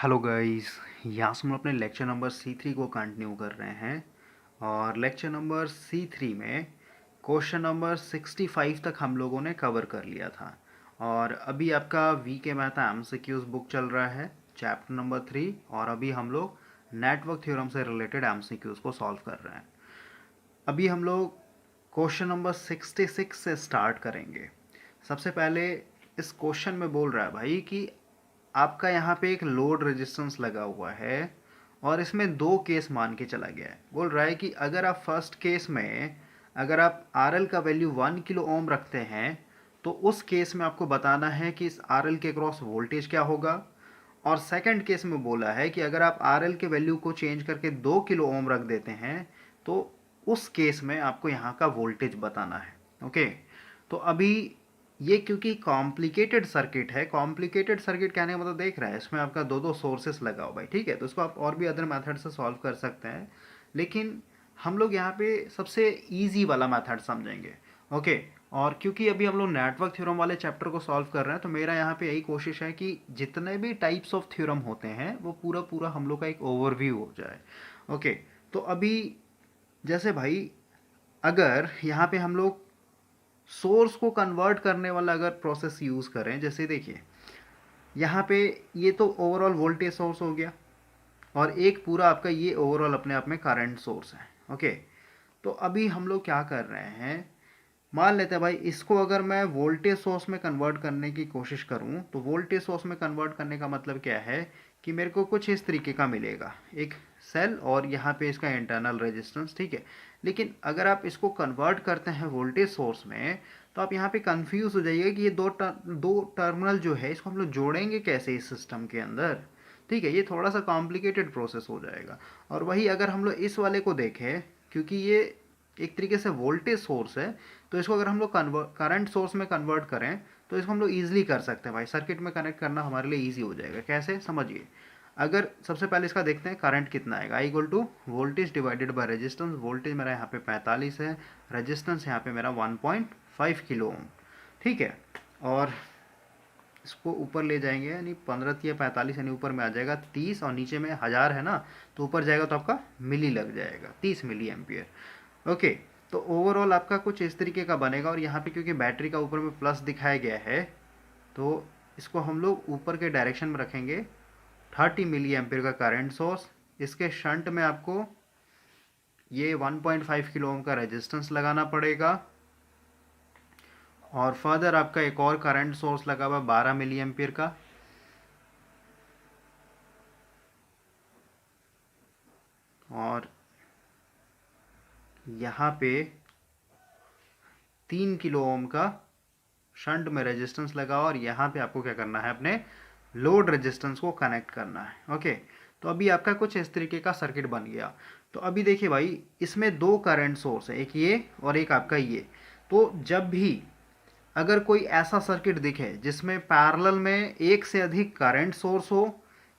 Hello guys, यहाँ से हम अपने लेक्चर नंबर C3 को कंटिन्यू कर रहे हैं और लेक्चर नंबर C3 में क्वेश्चन नंबर 65 तक हम लोगों ने कवर कर लिया था। और अभी आपका वी के मैथ एमसीक्यूज बुक चल रहा है चैप्टर नंबर 3 और अभी हम लोग नेटवर्क थ्योरम से रिलेटेड एमसीक्यूज को सॉल्व कर रहे हैं। अभी हम लोग क्वेश्चन नंबर 66 से स्टार्ट करेंगे। सबसे पहले इस क्वेश्चन में बोल रहा है भाई कि आपका यहाँ पे एक लोड रेजिस्टेंस लगा हुआ है और इसमें दो केस मान के चला गया है। बोल रहा है कि अगर आप फर्स्ट केस में अगर आप RL का वैल्यू 1 किलो ओम रखते हैं तो उस केस में आपको बताना है कि इस RL के क्रॉस वोल्टेज क्या होगा। और सेकंड केस में बोला है कि अगर आप RL के वैल्यू को चेंज करके 2 किलो ओम रख देते हैं तो उस केस में आपको यहाँ का वोल्टेज बताना है। ओके, तो अभी ये क्योंकि कॉम्प्लिकेटेड सर्किट है, कॉम्प्लिकेटेड सर्किट कहने का मतलब देख रहा है इसमें आपका दो दो सोर्सेस लगा हो भाई, ठीक है, तो इसको आप और भी अदर मेथड से सॉल्व कर सकते हैं, लेकिन हम लोग यहाँ पे सबसे इजी वाला मेथड समझेंगे। ओके, और क्योंकि अभी हम लोग नेटवर्क थ्योरम वाले चैप्टर को सॉल्व कर रहे हैं तो मेरा यहाँ पे यही कोशिश है कि जितने भी टाइप्स ऑफ थ्योरम होते हैं वो पूरा पूरा हम लोग का एक ओवरव्यू हो जाए। ओके, तो अभी जैसे भाई अगर यहाँ पे हम लोग सोर्स को कन्वर्ट करने वाला अगर प्रोसेस यूज़ करें, जैसे देखिए यहाँ पे ये तो ओवरऑल वोल्टेज सोर्स हो गया और एक पूरा आपका ये ओवरऑल अपने आप में करंट सोर्स है। ओके, तो अभी हम लोग क्या कर रहे हैं, मान लेते हैं भाई इसको अगर मैं वोल्टेज सोर्स में कन्वर्ट करने की कोशिश करूं तो वोल्टेज सोर्स में कन्वर्ट करने का मतलब क्या है कि मेरे को कुछ इस तरीके का मिलेगा, एक सेल और यहाँ पे इसका इंटरनल रेजिस्टेंस, ठीक है। लेकिन अगर आप इसको कन्वर्ट करते हैं वोल्टेज सोर्स में तो आप यहाँ पे कंफ्यूज हो जाइएगा कि ये दो टर्मिनल जो है इसको हम लोग जोड़ेंगे कैसे इस सिस्टम के अंदर, ठीक है। ये थोड़ा सा कॉम्प्लिकेटेड प्रोसेस हो जाएगा। और वही अगर हम लोग इस वाले को देखें, क्योंकि ये एक तरीके से वोल्टेज सोर्स है तो इसको अगर हम लोग करंट सोर्स में कन्वर्ट करें तो इसको हम लोग ईजिली कर सकते हैं भाई, सर्किट में कनेक्ट करना हमारे लिए ईजी हो जाएगा। कैसे, समझिए। अगर सबसे पहले इसका देखते हैं करंट कितना आएगा, I equal to voltage divided by resistance. Voltage मेरा यहाँ पे 45 है, रेजिस्टेंस यहाँ पे मेरा 1.5 किलो ओम, ठीक है। और इसको ऊपर ले जाएंगे यानी 15 या 45 यानी ऊपर में आ जाएगा 30 और नीचे में 1000 है ना, तो ऊपर जाएगा तो आपका मिली लग जाएगा, 30 मिली एम्पियर। ओके, तो ओवरऑल आपका कुछ इस तरीके का बनेगा। और यहाँ पे क्योंकि बैटरी का ऊपर में प्लस दिखाया गया है तो इसको हम लोग ऊपर के डायरेक्शन में रखेंगे। 30 मिली एम्पियर का करंट सोर्स, इसके शंट में आपको ये 1.5 किलो ओम का रेजिस्टेंस लगाना पड़ेगा और फर्दर आपका एक और करंट सोर्स लगा हुआ 12 मिली एम्पियर का, और यहाँ पे 3 किलो ओम का शंट में रेजिस्टेंस लगा और यहाँ पे आपको क्या करना है, अपने लोड रेजिस्टेंस को कनेक्ट करना है। ओके, तो अभी आपका कुछ इस तरीके का सर्किट बन गया। तो अभी देखिए भाई इसमें दो करंट सोर्स है, एक ये और एक आपका ये। तो जब भी अगर कोई ऐसा सर्किट दिखे जिसमें पैरेलल में एक से अधिक करंट सोर्स हो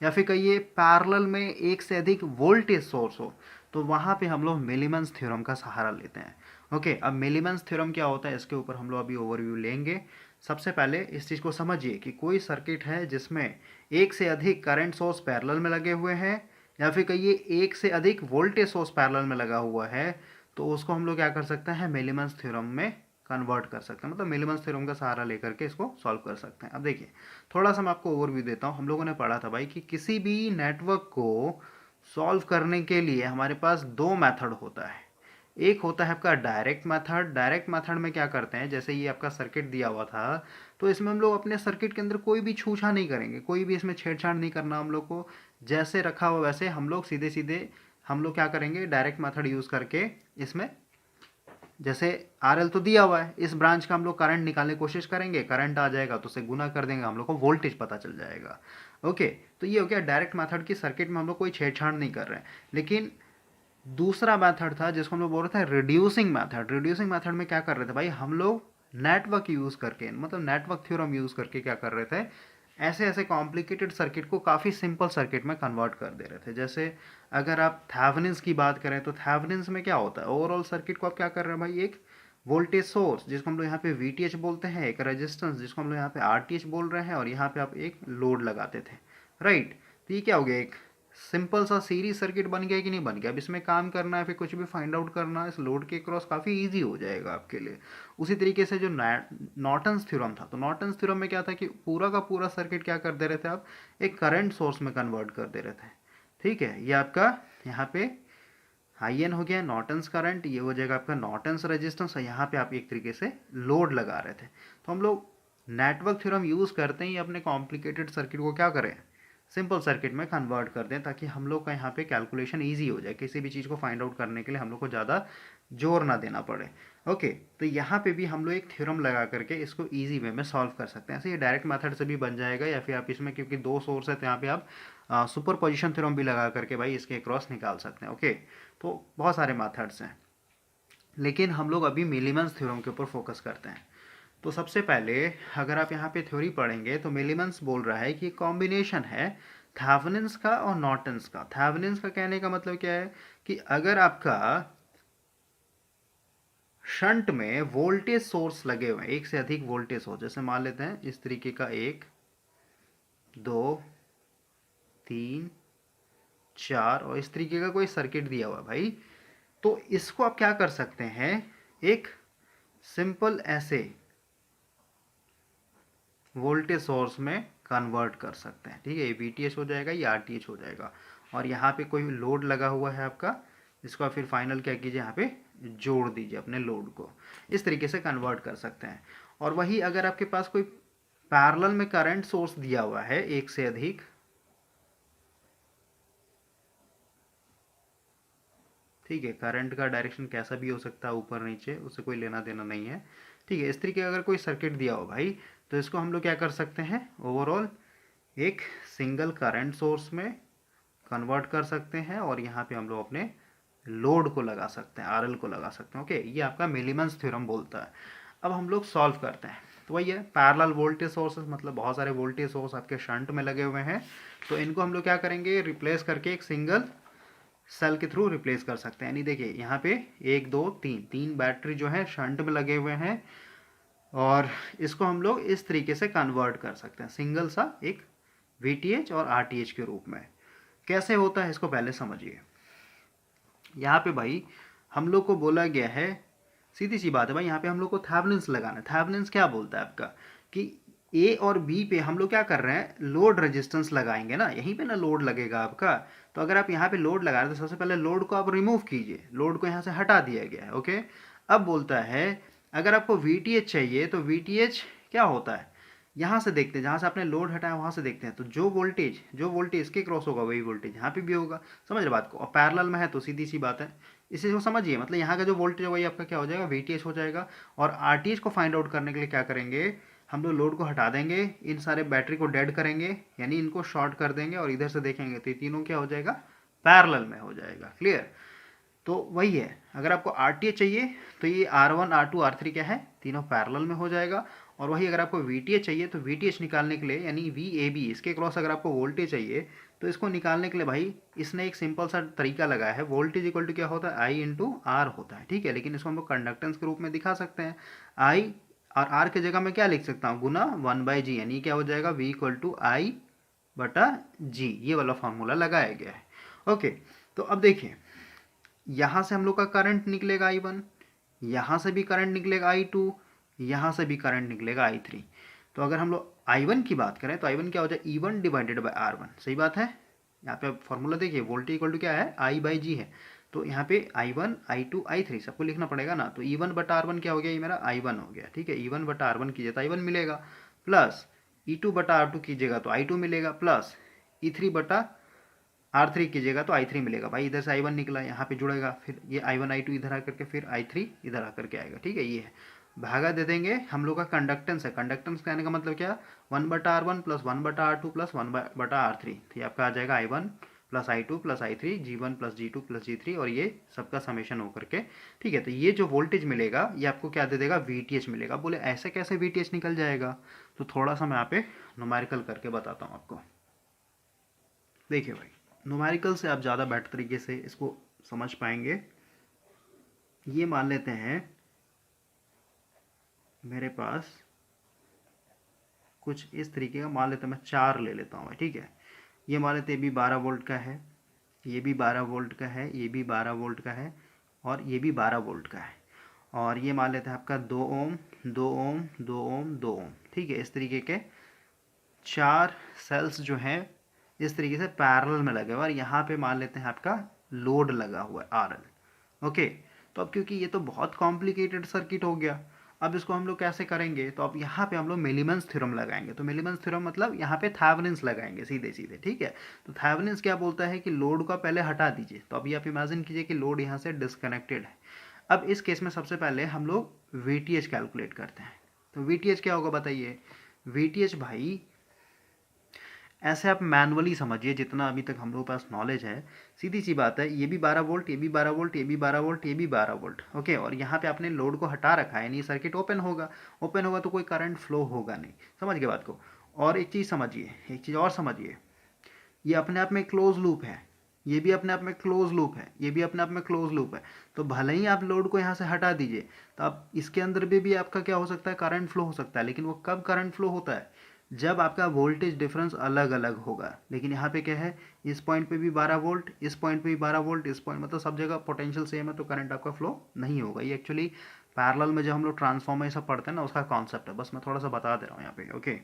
या फिर कहिए पैरेलल में एक से अधिक वोल्टेज सोर्स हो तो वहाँ पे हम लोग मिलीमन्स थ्योरम का सहारा लेते हैं। ओके, अब मिलीमन्स थ्योरम क्या होता है इसके ऊपर हम लोग अभी ओवरव्यू लेंगे। सबसे पहले इस चीज़ को समझिए कि कोई सर्किट है जिसमें एक से अधिक करंट सोर्स पैरेलल में लगे हुए हैं या फिर कहिए एक से अधिक वोल्टेज सोर्स पैरेलल में लगा हुआ है तो उसको हम लोग क्या कर सकते हैं, मिलीमन्स थ्योरम में कन्वर्ट कर सकते हैं, मतलब मिलीमन्स थ्योरम का सहारा लेकर के इसको सॉल्व कर सकते हैं। अब देखिए थोड़ा सा मैं आपको ओवरव्यू देता हूँ। हम लोगों ने पढ़ा था भाई कि किसी भी नेटवर्क को सॉल्व करने के लिए हमारे पास दो मेथड होता है। एक होता है आपका डायरेक्ट मेथड। डायरेक्ट मेथड में क्या करते हैं, जैसे ये आपका सर्किट दिया हुआ था तो इसमें हम लोग अपने सर्किट के अंदर कोई भी छूछा नहीं करेंगे, कोई भी इसमें छेड़छाड़ नहीं करना हम लोग को, जैसे रखा हुआ वैसे हम लोग सीधे सीधे हम लोग क्या करेंगे, डायरेक्ट मेथड यूज़ करके इसमें जैसे RL तो दिया हुआ है, इस ब्रांच का हम लोग करंट निकालने की कोशिश करेंगे, करंट आ जाएगा तो उसे गुना कर देंगे, हम लोग को वोल्टेज पता चल जाएगा। ओके, तो ये हो गया डायरेक्ट मेथड की, सर्किट में हम लोग कोई छेड़छाड़ नहीं कर रहे हैं। लेकिन दूसरा मेथड था जिसको हम लोग बोल रहे थे रिड्यूसिंग मेथड। रिड्यूसिंग मेथड में क्या कर रहे थे भाई, हम लोग नेटवर्क यूज़ करके, मतलब नेटवर्क थ्योरम यूज़ करके क्या कर रहे थे, ऐसे ऐसे कॉम्प्लिकेटेड सर्किट को काफ़ी सिंपल सर्किट में कन्वर्ट कर दे रहे थे। जैसे अगर आप थेवेनिन्स की बात करें तो थेवेनिन्स में क्या होता है, ओवरऑल सर्किट को आप क्या कर रहे हैं भाई, एक वोल्टेज सोर्स जिसको हम लोग यहाँ पे VTH बोलते हैं, एक रेजिस्टेंस जिसको हम लोग यहाँ पे RTH बोल रहे हैं और यहाँ पे आप एक लोड लगाते थे, राइट। तो ये क्या हो गया, एक सिंपल सा सीरीज सर्किट बन गया कि नहीं बन गया। अब इसमें काम करना है, फिर कुछ भी फाइंड आउट करना है इस लोड के क्रॉस काफ़ी इजी हो जाएगा आपके लिए। उसी तरीके से जो नॉर्टन्स थ्योरम था, तो नॉर्टन्स थ्योरम में क्या था कि पूरा का पूरा सर्किट क्या कर दे रहे थे आप, एक करंट सोर्स में कन्वर्ट कर दे रहे थे। ठीक है, ये आपका यहाँ पे आई एन हो गया नॉर्टन्स करंट, ये हो जाएगा आपका नॉर्टन्स रेजिस्टेंस, और यहाँ पे आप एक तरीके से लोड लगा रहे थे। तो हम लोग नेटवर्क थ्योरम यूज़ करते ही अपने कॉम्प्लिकेटेड सर्किट को क्या करें, सिंपल सर्किट में कन्वर्ट कर दें, ताकि हम लोग का यहाँ पे कैलकुलेशन ईजी हो जाए, किसी भी चीज़ को फाइंड आउट करने के लिए हम लोग को ज़्यादा जोर ना देना पड़े। ओके, तो यहाँ पे भी हम लोग एक थ्योरम लगा करके इसको ईजी वे में सॉल्व कर सकते हैं। ऐसे ये डायरेक्ट मेथड से भी बन जाएगा, या फिर आप इसमें क्योंकि दो सोर्स है तो यहाँ पे आप सुपर पोजिशन थ्योरम भी लगा करके भाई इसके क्रॉस निकाल सकते हैं। ओके, तो बहुत सारे मेथड्स हैं, लेकिन हम लोग अभी मिलीमन्स थ्योरम के ऊपर फोकस करते हैं। तो सबसे पहले अगर आप यहाँ पे थ्योरी पढ़ेंगे तो मिलीमन्स बोल रहा है कि कॉम्बिनेशन है थेवेनिन्स का और नॉर्टन्स का। थेवेनिन्स का कहने का मतलब क्या है कि अगर आपका शंट में वोल्टेज सोर्स लगे हुए हैं, एक से अधिक वोल्टेज सोर्स, जैसे मान लेते हैं इस तरीके का 1 2 3 4 और इस तरीके का कोई सर्किट दिया हुआ है भाई, तो इसको आप क्या कर सकते हैं, एक सिंपल ऐसे वोल्टेज सोर्स में कन्वर्ट कर सकते हैं। ठीक है, ये वीटीएच हो जाएगा, ये आरटीएच हो जाएगा, और यहाँ पे कोई लोड लगा हुआ है आपका, इसको आप फिर फाइनल क्या कीजिए, यहाँ पे जोड़ दीजिए अपने लोड को। इस तरीके से कन्वर्ट कर सकते हैं। और वही अगर आपके पास कोई पैरेलल में करंट सोर्स दिया हुआ है एक से अधिक, ठीक है, करंट का डायरेक्शन कैसा भी हो सकता है, ऊपर नीचे, उससे कोई लेना देना नहीं है। ठीक है, इस तरीके का अगर कोई सर्किट दिया हो भाई, तो इसको हम लोग क्या कर सकते हैं, ओवरऑल एक सिंगल करंट सोर्स में कन्वर्ट कर सकते हैं, और यहाँ पे हम लोग अपने लोड को लगा सकते हैं, आरएल को लगा सकते हैं। ओके, ये आपका मिलीमन्स थ्योरम बोलता है। अब हम लोग सॉल्व करते हैं, तो वही है पैरेलल वोल्टेज सोर्सेस, मतलब बहुत सारे वोल्टेज सोर्स आपके शंट में लगे हुए हैं, तो इनको हम लोग क्या करेंगे, रिप्लेस करके एक सिंगल सेल के थ्रू रिप्लेस कर सकते हैं। यानी देखिए यहाँ पे 1 2 3 तीन बैटरी जो है शंट में लगे हुए हैं, और इसको हम लोग इस तरीके से कन्वर्ट कर सकते हैं, सिंगल सा एक वीटीएच और आरटीएच के रूप में। कैसे होता है इसको पहले समझिए। यहाँ पे भाई हम लोग को बोला गया है, सीधी सी बात है भाई, यहाँ पे हम लोग को थेवेनिन्स लगाना है। थेवेनिन्स क्या बोलता है आपका कि ए और बी पे हम लोग क्या कर रहे हैं, लोड रेजिस्टेंस लगाएंगे ना, यहीं पे ना लोड लगेगा आपका। तो अगर आप यहाँ पे लोड लगा रहे हैं, तो सबसे पहले लोड को आप रिमूव कीजिए, लोड को यहाँ से हटा दिया गया है। ओके, अब बोलता है अगर आपको वीटीएच चाहिए, तो वीटीएच क्या होता है, यहाँ से देखते हैं, जहाँ से आपने लोड हटाया वहाँ से देखते हैं, तो जो वोल्टेज इसके क्रॉस होगा वही वोल्टेज यहाँ पे भी होगा। समझ रहे बात को, और पैरेलल में है तो सीधी सी बात है, इसी को समझिए। मतलब यहाँ का जो वोल्टेज है वही आपका क्या हो जाएगा, वीटीएच हो जाएगा। और आरटीएच को फाइंड आउट करने के लिए क्या करेंगे, हम लोग लोड को हटा देंगे, इन सारे बैटरी को डेड करेंगे, यानी इनको शॉर्ट कर देंगे, और इधर से देखेंगे तो ये तीनों क्या हो जाएगा, पैरेलल में हो जाएगा। क्लियर, तो वही है, अगर आपको आरटीएच चाहिए तो ये R1 R2 R3 क्या है, तीनों पैरेलल में हो जाएगा। और वही अगर आपको वीटीएच चाहिए, तो वीटीएच निकालने के लिए, यानी VAB इसके क्रॉस अगर आपको वोल्टेज चाहिए, तो इसको निकालने के लिए भाई इसने एक सिंपल सा तरीका लगाया है, वोल्टेज इक्वल टू क्या होता है, I इंटू आर होता है। ठीक है, लेकिन इसको हम लोग कंडक्टेंस के रूप में दिखा सकते हैं, I और R के जगह मैं क्या लिख सकता हूँ, गुना 1/G, यानी क्या हो जाएगा, V इक्वल टू I बटा G, ये वाला फॉर्मूला लगाया गया है। ओके, तो अब देखिए यहाँ से हम लोग का करंट निकलेगा I1, यहाँ से भी करंट निकलेगा I2, यहाँ से भी करंट निकलेगा I3। तो अगर हम लोग I1 की बात करें, तो I1 क्या हो जाए, E1 डिवाइडेड बाई R1। सही बात है, यहाँ पे फॉर्मूला देखिए, वोल्टेज इक्वल टू क्या है, I/G है, तो यहाँ पे I1 I2 I3 सबको लिखना पड़ेगा ना, तो E1 बटा R1 क्या हो गया, ये मेरा I1 हो गया। ठीक है, E1 बटा R1 कीजिए तो I1 मिलेगा, प्लस E2 बटा R2 कीजिएगा तो I2 मिलेगा, प्लस E3 बटा R3 कीजिएगा तो I3 मिलेगा। भाई इधर से I1 निकला, यहाँ पे जुड़ेगा, फिर ये I1 I2 इधर आकर के फिर I3 इधर आकर के आएगा। ठीक है, ये है, भागा दे देंगे, हम लोग का कंडक्टेंस है। कंडक्टेंस कहने का मतलब क्या, 1/R1 plus 1/R2 plus 1/R3, तो ये आपका आ जाएगा I1 plus I2 plus I3, G1 plus G2 plus G3, और ये सबका समेशन होकर के। ठीक है, तो ये जो वोल्टेज मिलेगा ये आपको क्या दे देगा, VTH मिलेगा। बोले ऐसे कैसे VTH निकल जाएगा, तो थोड़ा सा मैं यहाँ पे न्यूमेरिकल करके बताता हूँ आपको। देखिए भाई, न्यूमेरिकल से आप ज़्यादा बेटर तरीके से इसको समझ पाएंगे। ये मान लेते हैं मेरे पास कुछ इस तरीके का, मान लेते हैं मैं 4 ले लेता हूँ। ठीक है, ये मान लेते ये भी 12 वोल्ट का है, ये भी 12 वोल्ट का है, ये भी 12 वोल्ट का है, और ये भी 12 वोल्ट का है। और ये मान लेते हैं आपका 2 ओम, 2 ओम, 2 ओम, 2 ओम। ठीक है, इस तरीके के 4 सेल्स जो हैं इस तरीके से पैरेलल में लगे हुए, और यहाँ पे मान लेते हैं आपका लोड लगा हुआ है RL। ओके, तो अब क्योंकि ये तो बहुत कॉम्प्लिकेटेड सर्किट हो गया, अब इसको हम लोग कैसे करेंगे, तो अब यहाँ पे हम लोग मेलिमन्स थ्योरम लगाएंगे। तो मेलिमन्स थ्योरम मतलब यहाँ पे थेवेनिन्स लगाएंगे सीधे सीधे। ठीक है, तो थेवेनिन्स क्या बोलता है कि लोड को पहले हटा दीजिए। तो अभी आप इमेजिन कीजिए कि लोड यहाँ से डिस्कनेक्टेड है। अब इस केस में सबसे पहले हम लोग VTH कैलकुलेट करते हैं। तो VTH क्या होगा बताइए। VTH भाई ऐसे आप मैनुअली समझिए, जितना अभी तक हम लोगों के पास नॉलेज है, सीधी सी बात है, ये भी 12 वोल्ट, ये भी 12 वोल्ट, ये भी 12 वोल्ट, ये भी 12 वोल्ट। ओके, और यहाँ पे आपने लोड को हटा रखा है, यानी सर्किट ओपन होगा। ओपन होगा तो कोई करंट फ्लो होगा नहीं। समझ गए बात को। और एक चीज़ समझिए, एक चीज़ और समझिए, ये अपने आप में क्लोज लूप है, ये भी अपने आप में क्लोज लूप है, ये भी अपने आप में क्लोज लूप है। तो भले ही आप लोड को यहाँ से हटा दीजिए, तो आप इसके अंदर भी आपका क्या हो सकता है, करंट फ्लो हो सकता है। लेकिन वो कब करंट फ्लो होता है, जब आपका वोल्टेज डिफरेंस अलग अलग होगा। लेकिन यहाँ पे क्या है, इस पॉइंट पे भी 12 वोल्ट, इस पॉइंट पे भी 12 वोल्ट, इस पॉइंट मतलब सब जगह पोटेंशियल सेम है, तो करंट आपका फ्लो नहीं होगा। ये एक्चुअली पैरेलल में जब हम लोग ट्रांसफॉर्मर ये सब पढ़ते हैं ना, उसका कॉन्सेप्ट है। बस मैं थोड़ा सा बता दे रहा हूँ यहाँ पे। ओके,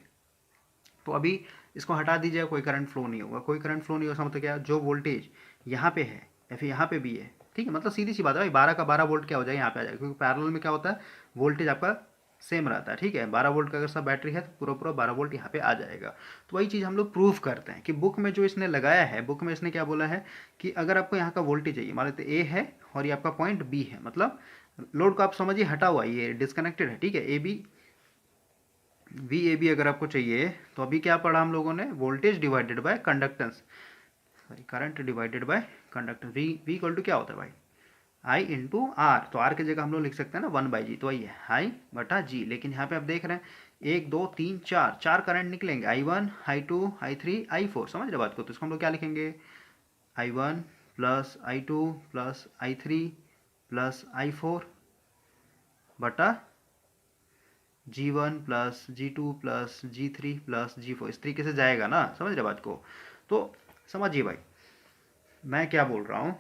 तो अभी इसको हटा दीजिए, कोई करंट फ्लो नहीं होगा। कोई करंट फ्लो नहीं होगा मतलब क्या, जो वोल्टेज यहाँ पे है या फिर यहाँ पे भी है, ठीक है, मतलब सीधी सी बात है भाई, 12 का 12 वोल्ट क्या हो जाएगा, यहाँ पे आ जाएगा, क्योंकि पैरेलल में क्या होता है, वोल्टेज आपका सेम रहता है। ठीक है, 12 वोल्ट का अगर सब बैटरी है तो पूरा पूरा 12 वोल्ट यहाँ पे आ जाएगा। तो वही चीज़ हम लोग प्रूफ करते हैं कि बुक में जो इसने लगाया है, बुक में इसने क्या बोला है कि अगर आपको यहाँ का वोल्टेज चाहिए, मान लेते ए है और ये आपका पॉइंट बी है, मतलब लोड को आप समझिए हटा हुआ, ये डिस्कनेक्टेड है। ठीक है, A B V A B अगर आपको चाहिए, तो अभी क्या पढ़ा हम लोगों ने, voltage divided by conductance, sorry current divided by conductance. V equal to क्या होता है भाई, आई इंटू आर। तो आर की जगह हम लोग लिख सकते हैं ना 1/G, तो वही है आई बटा जी। लेकिन यहाँ पे आप देख रहे हैं 1 2 3 4 चार करंट निकलेंगे, I1 I2 I3 I4। समझ रहे बात को। तो इसको हम लोग क्या लिखेंगे, I1 plus I2 plus I3 plus I4 बटा G1 plus G2 plus G3 plus G4। इस तरीके से जाएगा ना, समझ रहे बात को। तो समझिए भाई मैं क्या बोल रहा हूँ,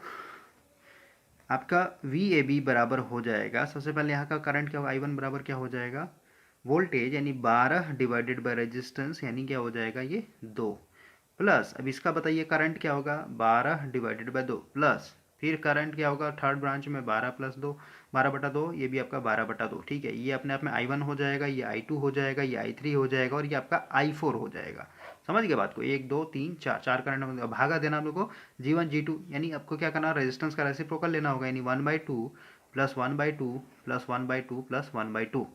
आपका VAB बराबर हो जाएगा, सबसे पहले यहाँ का करंट क्या होगा, I1 बराबर क्या हो जाएगा, वोल्टेज यानी 12 डिवाइडेड बाय रेजिस्टेंस, यानी क्या हो जाएगा ये 2, प्लस अब इसका बताइए करंट क्या होगा, 12 डिवाइडेड बाय 2, प्लस फिर करंट क्या होगा थर्ड ब्रांच में 12 प्लस 2, 12/2, ये भी आपका 12/2। ठीक है, ये अपने आप में I1 हो जाएगा, ये I2 हो जाएगा, ये I3 हो जाएगा, और ये आपका I4 हो जाएगा। समझ गए बात को। 1 2 3 4 चार करंट भागा देना हम लोग को G1 G2, यानी आपको क्या करना, रेजिस्टेंस का रेसिप्रोकल लेना होगा, यानी 1/2 प्लस 1/2 प्लस 1/2 प्लस 1/2।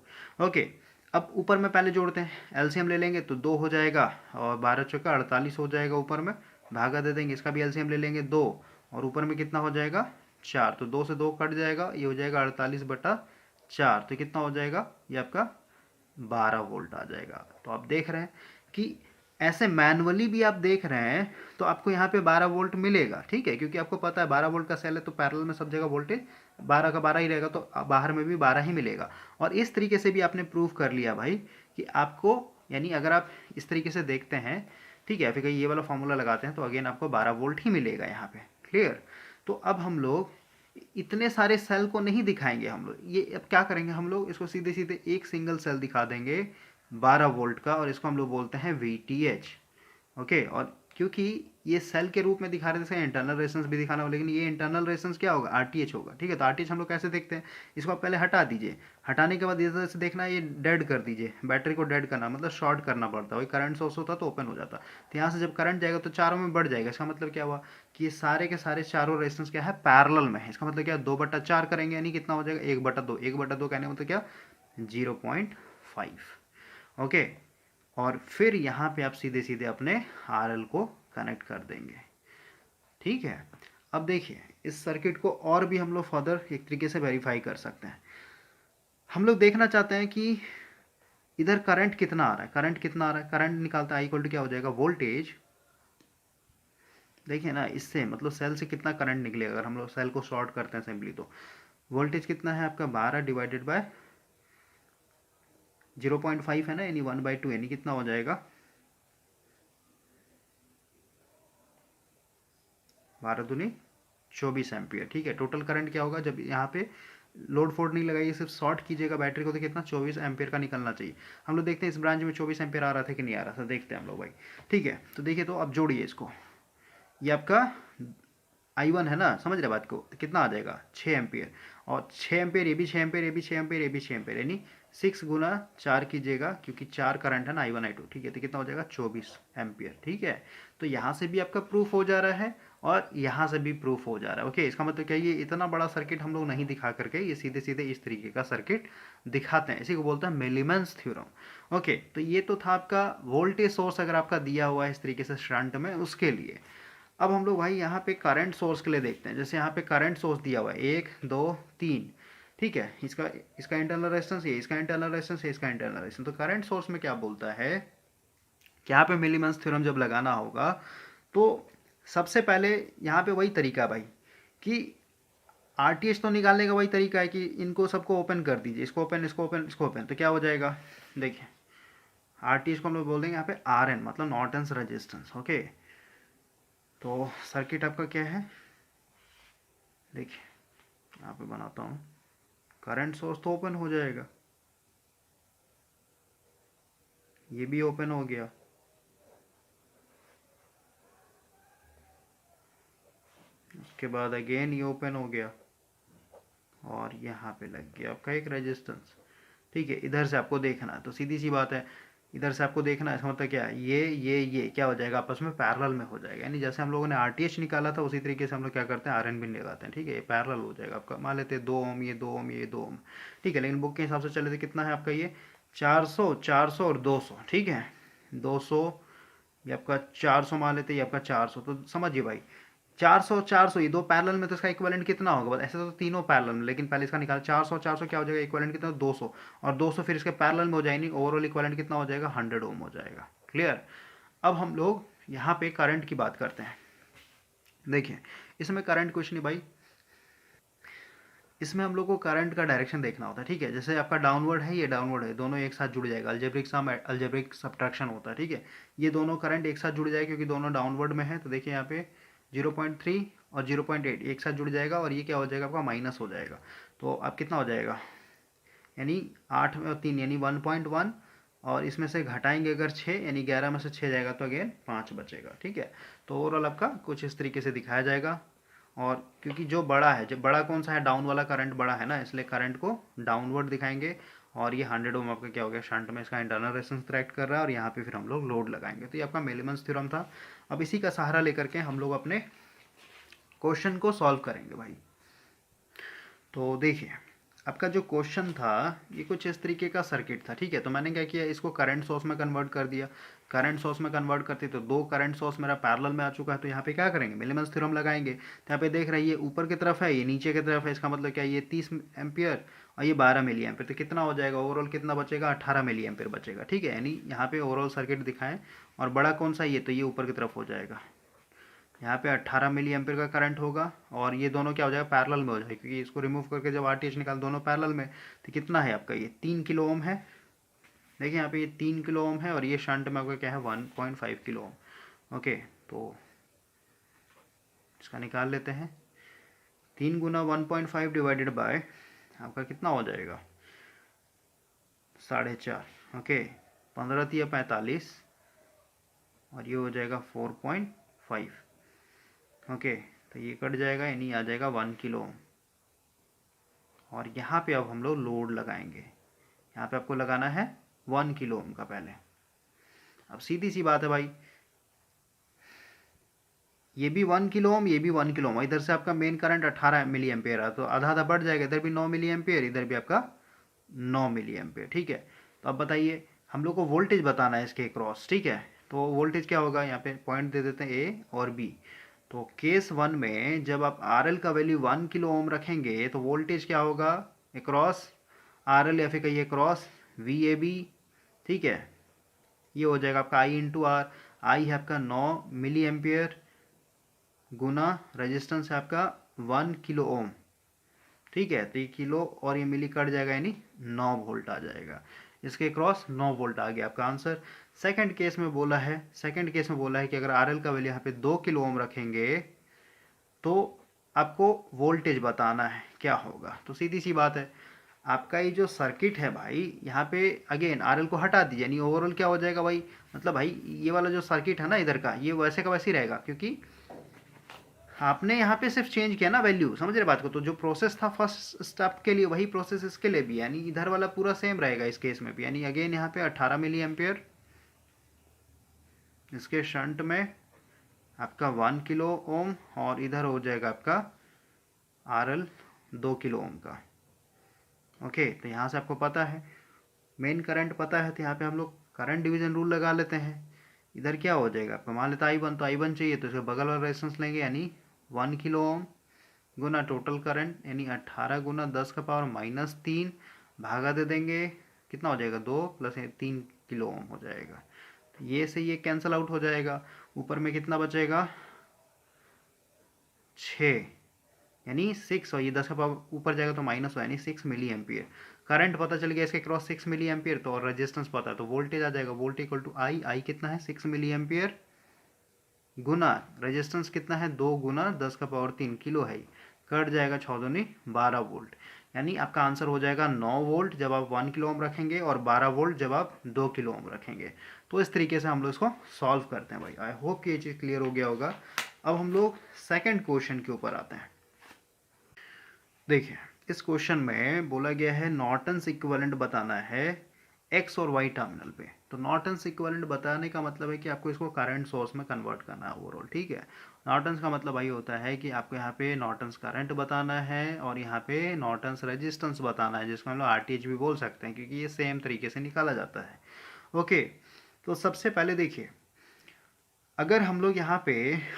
ओके, अब ऊपर में पहले जोड़ते हैं, एलसीएम ले लेंगे तो 2 हो जाएगा, और 12 चौका 48 हो जाएगा, ऊपर में भागा दे देंगे, इसका भी एलसीएम ले लेंगे 2, और ऊपर में कितना हो जाएगा 4, तो 2 से 2 कट जाएगा, ये हो जाएगा 48/4, तो कितना हो जाएगा, ये आपका 12 वोल्ट आ जाएगा। तो आप देख रहे हैं कि ऐसे मैनुअली भी आप देख रहे हैं तो आपको यहाँ पे 12 वोल्ट मिलेगा। ठीक है, क्योंकि आपको पता है 12 वोल्ट का सेल है, तो पैरेलल में सब जगह वोल्टेज 12 का 12 ही रहेगा, तो बाहर में भी 12 ही मिलेगा। और इस तरीके से भी आपने प्रूव कर लिया भाई कि आपको, यानी अगर आप इस तरीके से देखते हैं, ठीक है, फिर ये वाला फॉर्मूला लगाते हैं, तो अगेन आपको 12 वोल्ट ही मिलेगा यहाँ पे। क्लियर। तो अब हम लोग इतने सारे सेल को नहीं दिखाएंगे हम लोग, ये अब क्या करेंगे, हम लोग इसको सीधे सीधे एक सिंगल सेल दिखा देंगे 12 वोल्ट का, और इसको हम लोग बोलते हैं VTH। ओके, और क्योंकि ये सेल के रूप में दिखा रहे थे, इंटरनल रेजिस्टेंस भी दिखाना हो, लेकिन ये इंटरनल रेजिस्टेंस क्या होगा, RTH होगा। ठीक है, तो RTH हम लोग कैसे देखते हैं, इसको आप पहले हटा दीजिए, हटाने के बाद इधर से देखना, ये डेड कर दीजिए, बैटरी को डेड करना मतलब शॉर्ट करना पड़ता है, वही करंट सोर्स होता तो ओपन हो जाता। तो यहाँ से जब करंट जाएगा तो चारों में बढ़ जाएगा, इसका मतलब क्या हुआ कि ये सारे के सारे चारों रेजिस्टेंस क्या है, पैरेलल में है। इसका मतलब क्या, 2/4 करेंगे, यानी कितना हो जाएगा 1/2, 1/2 कहने मतलब क्या 0.5। ओके, और फिर यहाँ पे आप सीधे सीधे अपने RL को कनेक्ट कर देंगे। ठीक है, अब देखिए इस सर्किट को और भी हम लोग फर्दर एक तरीके से वेरीफाई कर सकते हैं। हम लोग देखना चाहते हैं कि इधर करंट कितना आ रहा है, करंट कितना आ रहा है, करंट निकालता है I = क्या हो जाएगा, वोल्टेज। देखिए ना, इससे मतलब सेल से कितना करंट निकलेगा, अगर हम लोग सेल को शॉर्ट करते हैं सिंपली, तो वोल्टेज कितना है आपका 12 डिवाइडेड बाय 0.5 है ना, यानी 1/2, यानी कितना हो जाएगा 12 दूनी 24 एम्पियर। ठीक है, टोटल करंट क्या होगा जब यहाँ पे लोड फोर्ड नहीं लगाइए, सिर्फ शॉर्ट कीजिएगा बैटरी को, तो कितना 24 एम्पियर का निकलना चाहिए। हम लोग देखते हैं इस ब्रांच में 24 एम्पियर आ रहा था कि नहीं आ रहा था, देखते हैं हम लोग भाई। ठीक है, तो देखिए, तो अब जोड़िए इसको, ये आपका I1 है ना, समझ रहे बात को, तो कितना आ जाएगा 6 एम्पियर, और 6 एम्पियर, ये भी 6 एम्पियर, ये भी 6 एम्पियर, ये भी 6 एम्पियर, यानी 6 गुना 4 कीजिएगा, क्योंकि 4 करंट है ना I1 I2। ठीक है, तो कितना हो जाएगा 24 एम्पियर। ठीक है, तो यहाँ से भी आपका प्रूफ हो जा रहा है और यहाँ से भी प्रूफ हो जा रहा है। ओके, इसका मतलब क्या, ये इतना बड़ा सर्किट हम लोग नहीं दिखा करके ये सीधे सीधे इस तरीके का सर्किट दिखाते हैं, इसी को बोलते हैं मेलिमेंस थ्योरम। ओके, तो ये तो था आपका वोल्टेज सोर्स अगर आपका दिया हुआ है इस तरीके से शंट में, उसके लिए। अब हम लोग भाई यहाँ पे करंट सोर्स के लिए देखते हैं। जैसे यहाँ पे करंट सोर्स दिया हुआ है 1 2 3। ठीक है, इसका इसका इंटरनल रेजिस्टेंस ये, इसका इंटरनल रेजिस्टेंस ये, इसका इंटरनल रेजिस्टेंस। तो करंट सोर्स में क्या बोलता है कि यहाँ पे मिलीमेंस थ्योरम जब लगाना होगा तो सबसे पहले यहाँ पे वही तरीका है भाई कि आरटीएच तो निकालने का वही तरीका है कि इनको सबको ओपन कर दीजिए, इसको ओपन, इसको ओपन, इसको ओपन, तो क्या हो जाएगा। देखिए, आरटीएच को हम लोग बोल देंगे यहाँ पे आरएन, मतलब नॉर्टन्स रेजिस्टेंस। ओके, तो सर्किट आपका क्या है, देखिए यहाँ पे बनाता हूँ, करंट सोर्स तो ओपन हो जाएगा, ये भी ओपन हो गया, उसके बाद अगेन ये ओपन हो गया, और यहाँ पे लग गया आपका एक रेजिस्टेंस। ठीक है, इधर से आपको देखना है, तो सीधी सी बात है, इधर से आपको देखना है, इसका मतलब क्या है, ये क्या हो जाएगा, आपस में पैरेलल में हो जाएगा। यानी जैसे हम लोगों ने आरटीएच निकाला था उसी तरीके से हम लोग क्या करते हैं, आरएन भी लगाते हैं। ठीक है, ये पैरेलल हो जाएगा आपका, मान लेते हैं 2 ओम, ये 2 ओम, ये 2 ओम। ठीक है, लेकिन बुक के हिसाब से चले थे कितना है आपका ये 400, 400 और 200। ठीक है, 200, ये आपका 400 मान लेते हैं, ये आपका 400। तो समझिए भाई, 400 400 ये दो पैरेलल में, तो इसका इक्विवेलेंट कितना होगा, बस ऐसे तो तीनों पैरेलल में, लेकिन पहले इसका निकाल, 400 400 क्या हो जाएगा, इक्विवेलेंट कितना, 200, और 200 फिर इसके पैरेलल में हो जाएंगे, ओवरऑल इक्विवेलेंट कितना हो जाएगा, 100 ओम हो जाएगा। क्लियर। अब हम लोग यहाँ पे करंट की बात करते हैं। देखिए, इसमें करंट कुछ नहीं भाई, इसमें हम लोग को करंट का डायरेक्शन देखना होता है। ठीक है, जैसे आपका डाउनवर्ड है, ये डाउनवर्ड है, दोनों एक साथ जुड़ जाएगा, अलजेब्रिक सम अलजेब्रिक सब्ट्रैक्शन होता है। ठीक है, ये दोनों करंट एक साथ जुड़ जाएगा क्योंकि दोनों डाउनवर्ड में है। तो देखिए यहाँ पे 0.3 और 0.8 एक साथ जुड़ जाएगा, और ये क्या हो जाएगा आपका माइनस हो जाएगा। तो अब कितना हो जाएगा, यानी 8 में और 3 यानी 1.1, और इसमें से घटाएंगे अगर 6, यानी 11 में से 6 जाएगा तो अगेन 5 बचेगा। ठीक है, तो ओवरऑल आपका कुछ इस तरीके से दिखाया जाएगा। और क्योंकि जो बड़ा है, जब बड़ा कौन सा है, डाउन वाला करंट बड़ा है ना, इसलिए करंट को डाउनवर्ड दिखाएंगे। और ये 100 ओम आपका क्या हो गया, शंट में इसका इंटरनल रेजिस्टेंस ट्रैक्ट कर रहा है, और यहाँ पे फिर हम लोग लोड लगाएंगे। तो ये आपका मेलिमन्स थ्योरम था। अब इसी का सहारा लेकर के हम लोग अपने क्वेश्चन को सॉल्व करेंगे भाई। तो देखिए, आपका जो क्वेश्चन था ये कुछ इस तरीके का सर्किट था। ठीक है, तो मैंने क्या किया, इसको करंट सोर्स में कन्वर्ट कर दिया। करंट सोर्स में कन्वर्ट करते तो दो करंट सोर्स मेरा पैरेलल में आ चुका है, तो यहाँ पे क्या करेंगे, मिलीमेंस थ्योरम लगाएंगे। तो यहाँ पे देख रहे हैं, ये ऊपर की तरफ है, ये नीचे की तरफ है, इसका मतलब क्या, ये 30 एम्पियर और ये 12 मिली एम्पियर, तो कितना हो जाएगा, ओवरऑल कितना बचेगा, 18 मिली एम्पियर बचेगा। ठीक है, यानी यहाँ पे ओवरऑल सर्किट दिखाएं, और बड़ा कौन सा, ये तो ये ऊपर की तरफ हो जाएगा, यहाँ पे 18 मिली एम्पियर का करंट होगा, और ये दोनों क्या हो जाएगा, पैरेलल में हो जाएगा, क्योंकि इसको रिमूव करके जब आरटीएच निकाल, दोनों पैरेलल में, तो कितना है आपका, ये 3 किलो ओम है। देखिए यहाँ पे ये 3 किलो ओम है, और ये शंट में आपका क्या है, 1.5 किलो ओम। ओके, तो इसका निकाल लेते हैं, 3 गुना 1.5 डिवाइडेड बाय आपका कितना हो जाएगा, 4.5। ओके, 15 तिया 45, और ये हो जाएगा 4.5। ओके, तो ये कट जाएगा, यानी आ जाएगा 1 किलो ओम। और यहाँ पे अब हम लोग लोड लगाएंगे, यहाँ पे आपको लगाना है 1 किलो ओम का पहले। अब सीधी सी बात है भाई, ये भी 1 किलो ओम, ये भी 1 किलो ओम, इधर से आपका मेन करंट 18 मिली एम्पेयर है, तो आधा आधा बढ़ जाएगा, इधर भी 9 मिली एम्पेयर, इधर भी आपका 9 मिली एम्पेयर। ठीक है, तो अब बताइए, हम लोग को वोल्टेज बताना है इसके क्रॉस। ठीक है, तो वोल्टेज क्या होगा, यहाँ पे पॉइंट दे देते हैं ए और बी। तो केस 1 में जब आप आर एल का वैल्यू 1 किलो ओम रखेंगे तो वोल्टेज क्या होगा, क्रॉस आर एल, या फिर कहिए क्रॉस वी ए बी। ठीक है, ये हो जाएगा आपका आई इंटू आर। आई है आपका 9 मिली एम्पियर, गुना रेजिस्टेंस है आपका 1 किलो ओम। ठीक है, तो ये किलो और ये मिली कट जाएगा, यानी 9 वोल्ट आ जाएगा, इसके क्रॉस 9 वोल्ट आ गया आपका आंसर। सेकंड केस में बोला है, सेकंड केस में बोला है कि अगर आरएल का वैल्यू यहाँ पे 2 किलो ओम रखेंगे तो आपको वोल्टेज बताना है क्या होगा। तो सीधी सी बात है, आपका ये जो सर्किट है भाई, यहाँ पे अगेन आरएल को हटा दीजिए, यानी ओवरऑल क्या हो जाएगा भाई, मतलब भाई ये वाला जो सर्किट है ना इधर का, ये वैसे का वैसे ही रहेगा, क्योंकि आपने यहाँ पे सिर्फ चेंज किया ना वैल्यू, समझ रहे बात को। तो जो प्रोसेस था फर्स्ट स्टेप के लिए, वही प्रोसेस इसके लिए भी, यानी इधर वाला पूरा सेम रहेगा इस केस में भी। यानी अगेन यहाँ पे 18 मिली एम्पियर, इसके शंट में आपका 1 किलो ओम, और इधर हो जाएगा आपका आरएल 2 किलो ओम का। ओके, तो यहाँ से आपको पता है मेन करंट पता है, तो यहाँ पे हम लोग करंट डिवीजन रूल लगा लेते हैं। इधर क्या हो जाएगा आपका, मान लेते I1, तो I1 चाहिए तो इसके बगल वाला रेजिस्टेंस लेंगे, यानी 1 किलो ओम गुना टोटल करंट, यानी 18 गुना 10 का पावर -3 भागा दे देंगे, कितना हो जाएगा 2 प्लस 3 किलो ओम हो जाएगा। तो ये से ये कैंसिल आउट हो जाएगा, ऊपर में कितना बचेगा 6, यानी 6, और ये 10 का पावर ऊपर जाएगा तो माइनस हो, यानी 6 मिली एम्पियर। करंट पता चल गया इसके क्रॉस 6 मिली एम्पियर, तो और रेजिस्टेंस पता है, तो वोल्टेज आ जाएगा, वोल्टेज इक्वल टू आई कितना है 6 मिली एम्पियर गुना रेजिस्टेंस कितना है 2 गुना 10 का पावर 3 किलो है, कट जाएगा 6 दूनी 12 वोल्ट। यानी आपका आंसर हो जाएगा 9 वोल्ट जब आप 1 किलो ओम रखेंगे, और 12 वोल्ट जब आप 2 किलो ओम रखेंगे। तो इस तरीके से हम लोग इसको सॉल्व करते हैं भाई। आई होप कि ये चीज़ क्लियर हो गया होगा। अब हम लोग सेकंड क्वेश्चन के ऊपर आते हैं। देखिए, इस क्वेश्चन में बोला गया है नॉर्टन्स इक्विवेलेंट बताना है एक्स और वाई टर्मिनल पे। तो नॉर्टन्स इक्विवेलेंट बताने का मतलब है कि आपको इसको करंट सोर्स में कन्वर्ट करना है ओवरऑल, ठीक है। नॉर्टन्स का मतलब भाई होता है कि आपको यहाँ पे नॉर्टन्स करंट बताना है, और यहाँ पे नॉर्टन्स रेजिस्टेंस बताना है, जिसको हम लोग आरटीएच भी बोल सकते हैं, क्योंकि ये सेम तरीके से निकाला जाता है। ओके, तो सबसे पहले देखिए, अगर हम लोग यहाँ पे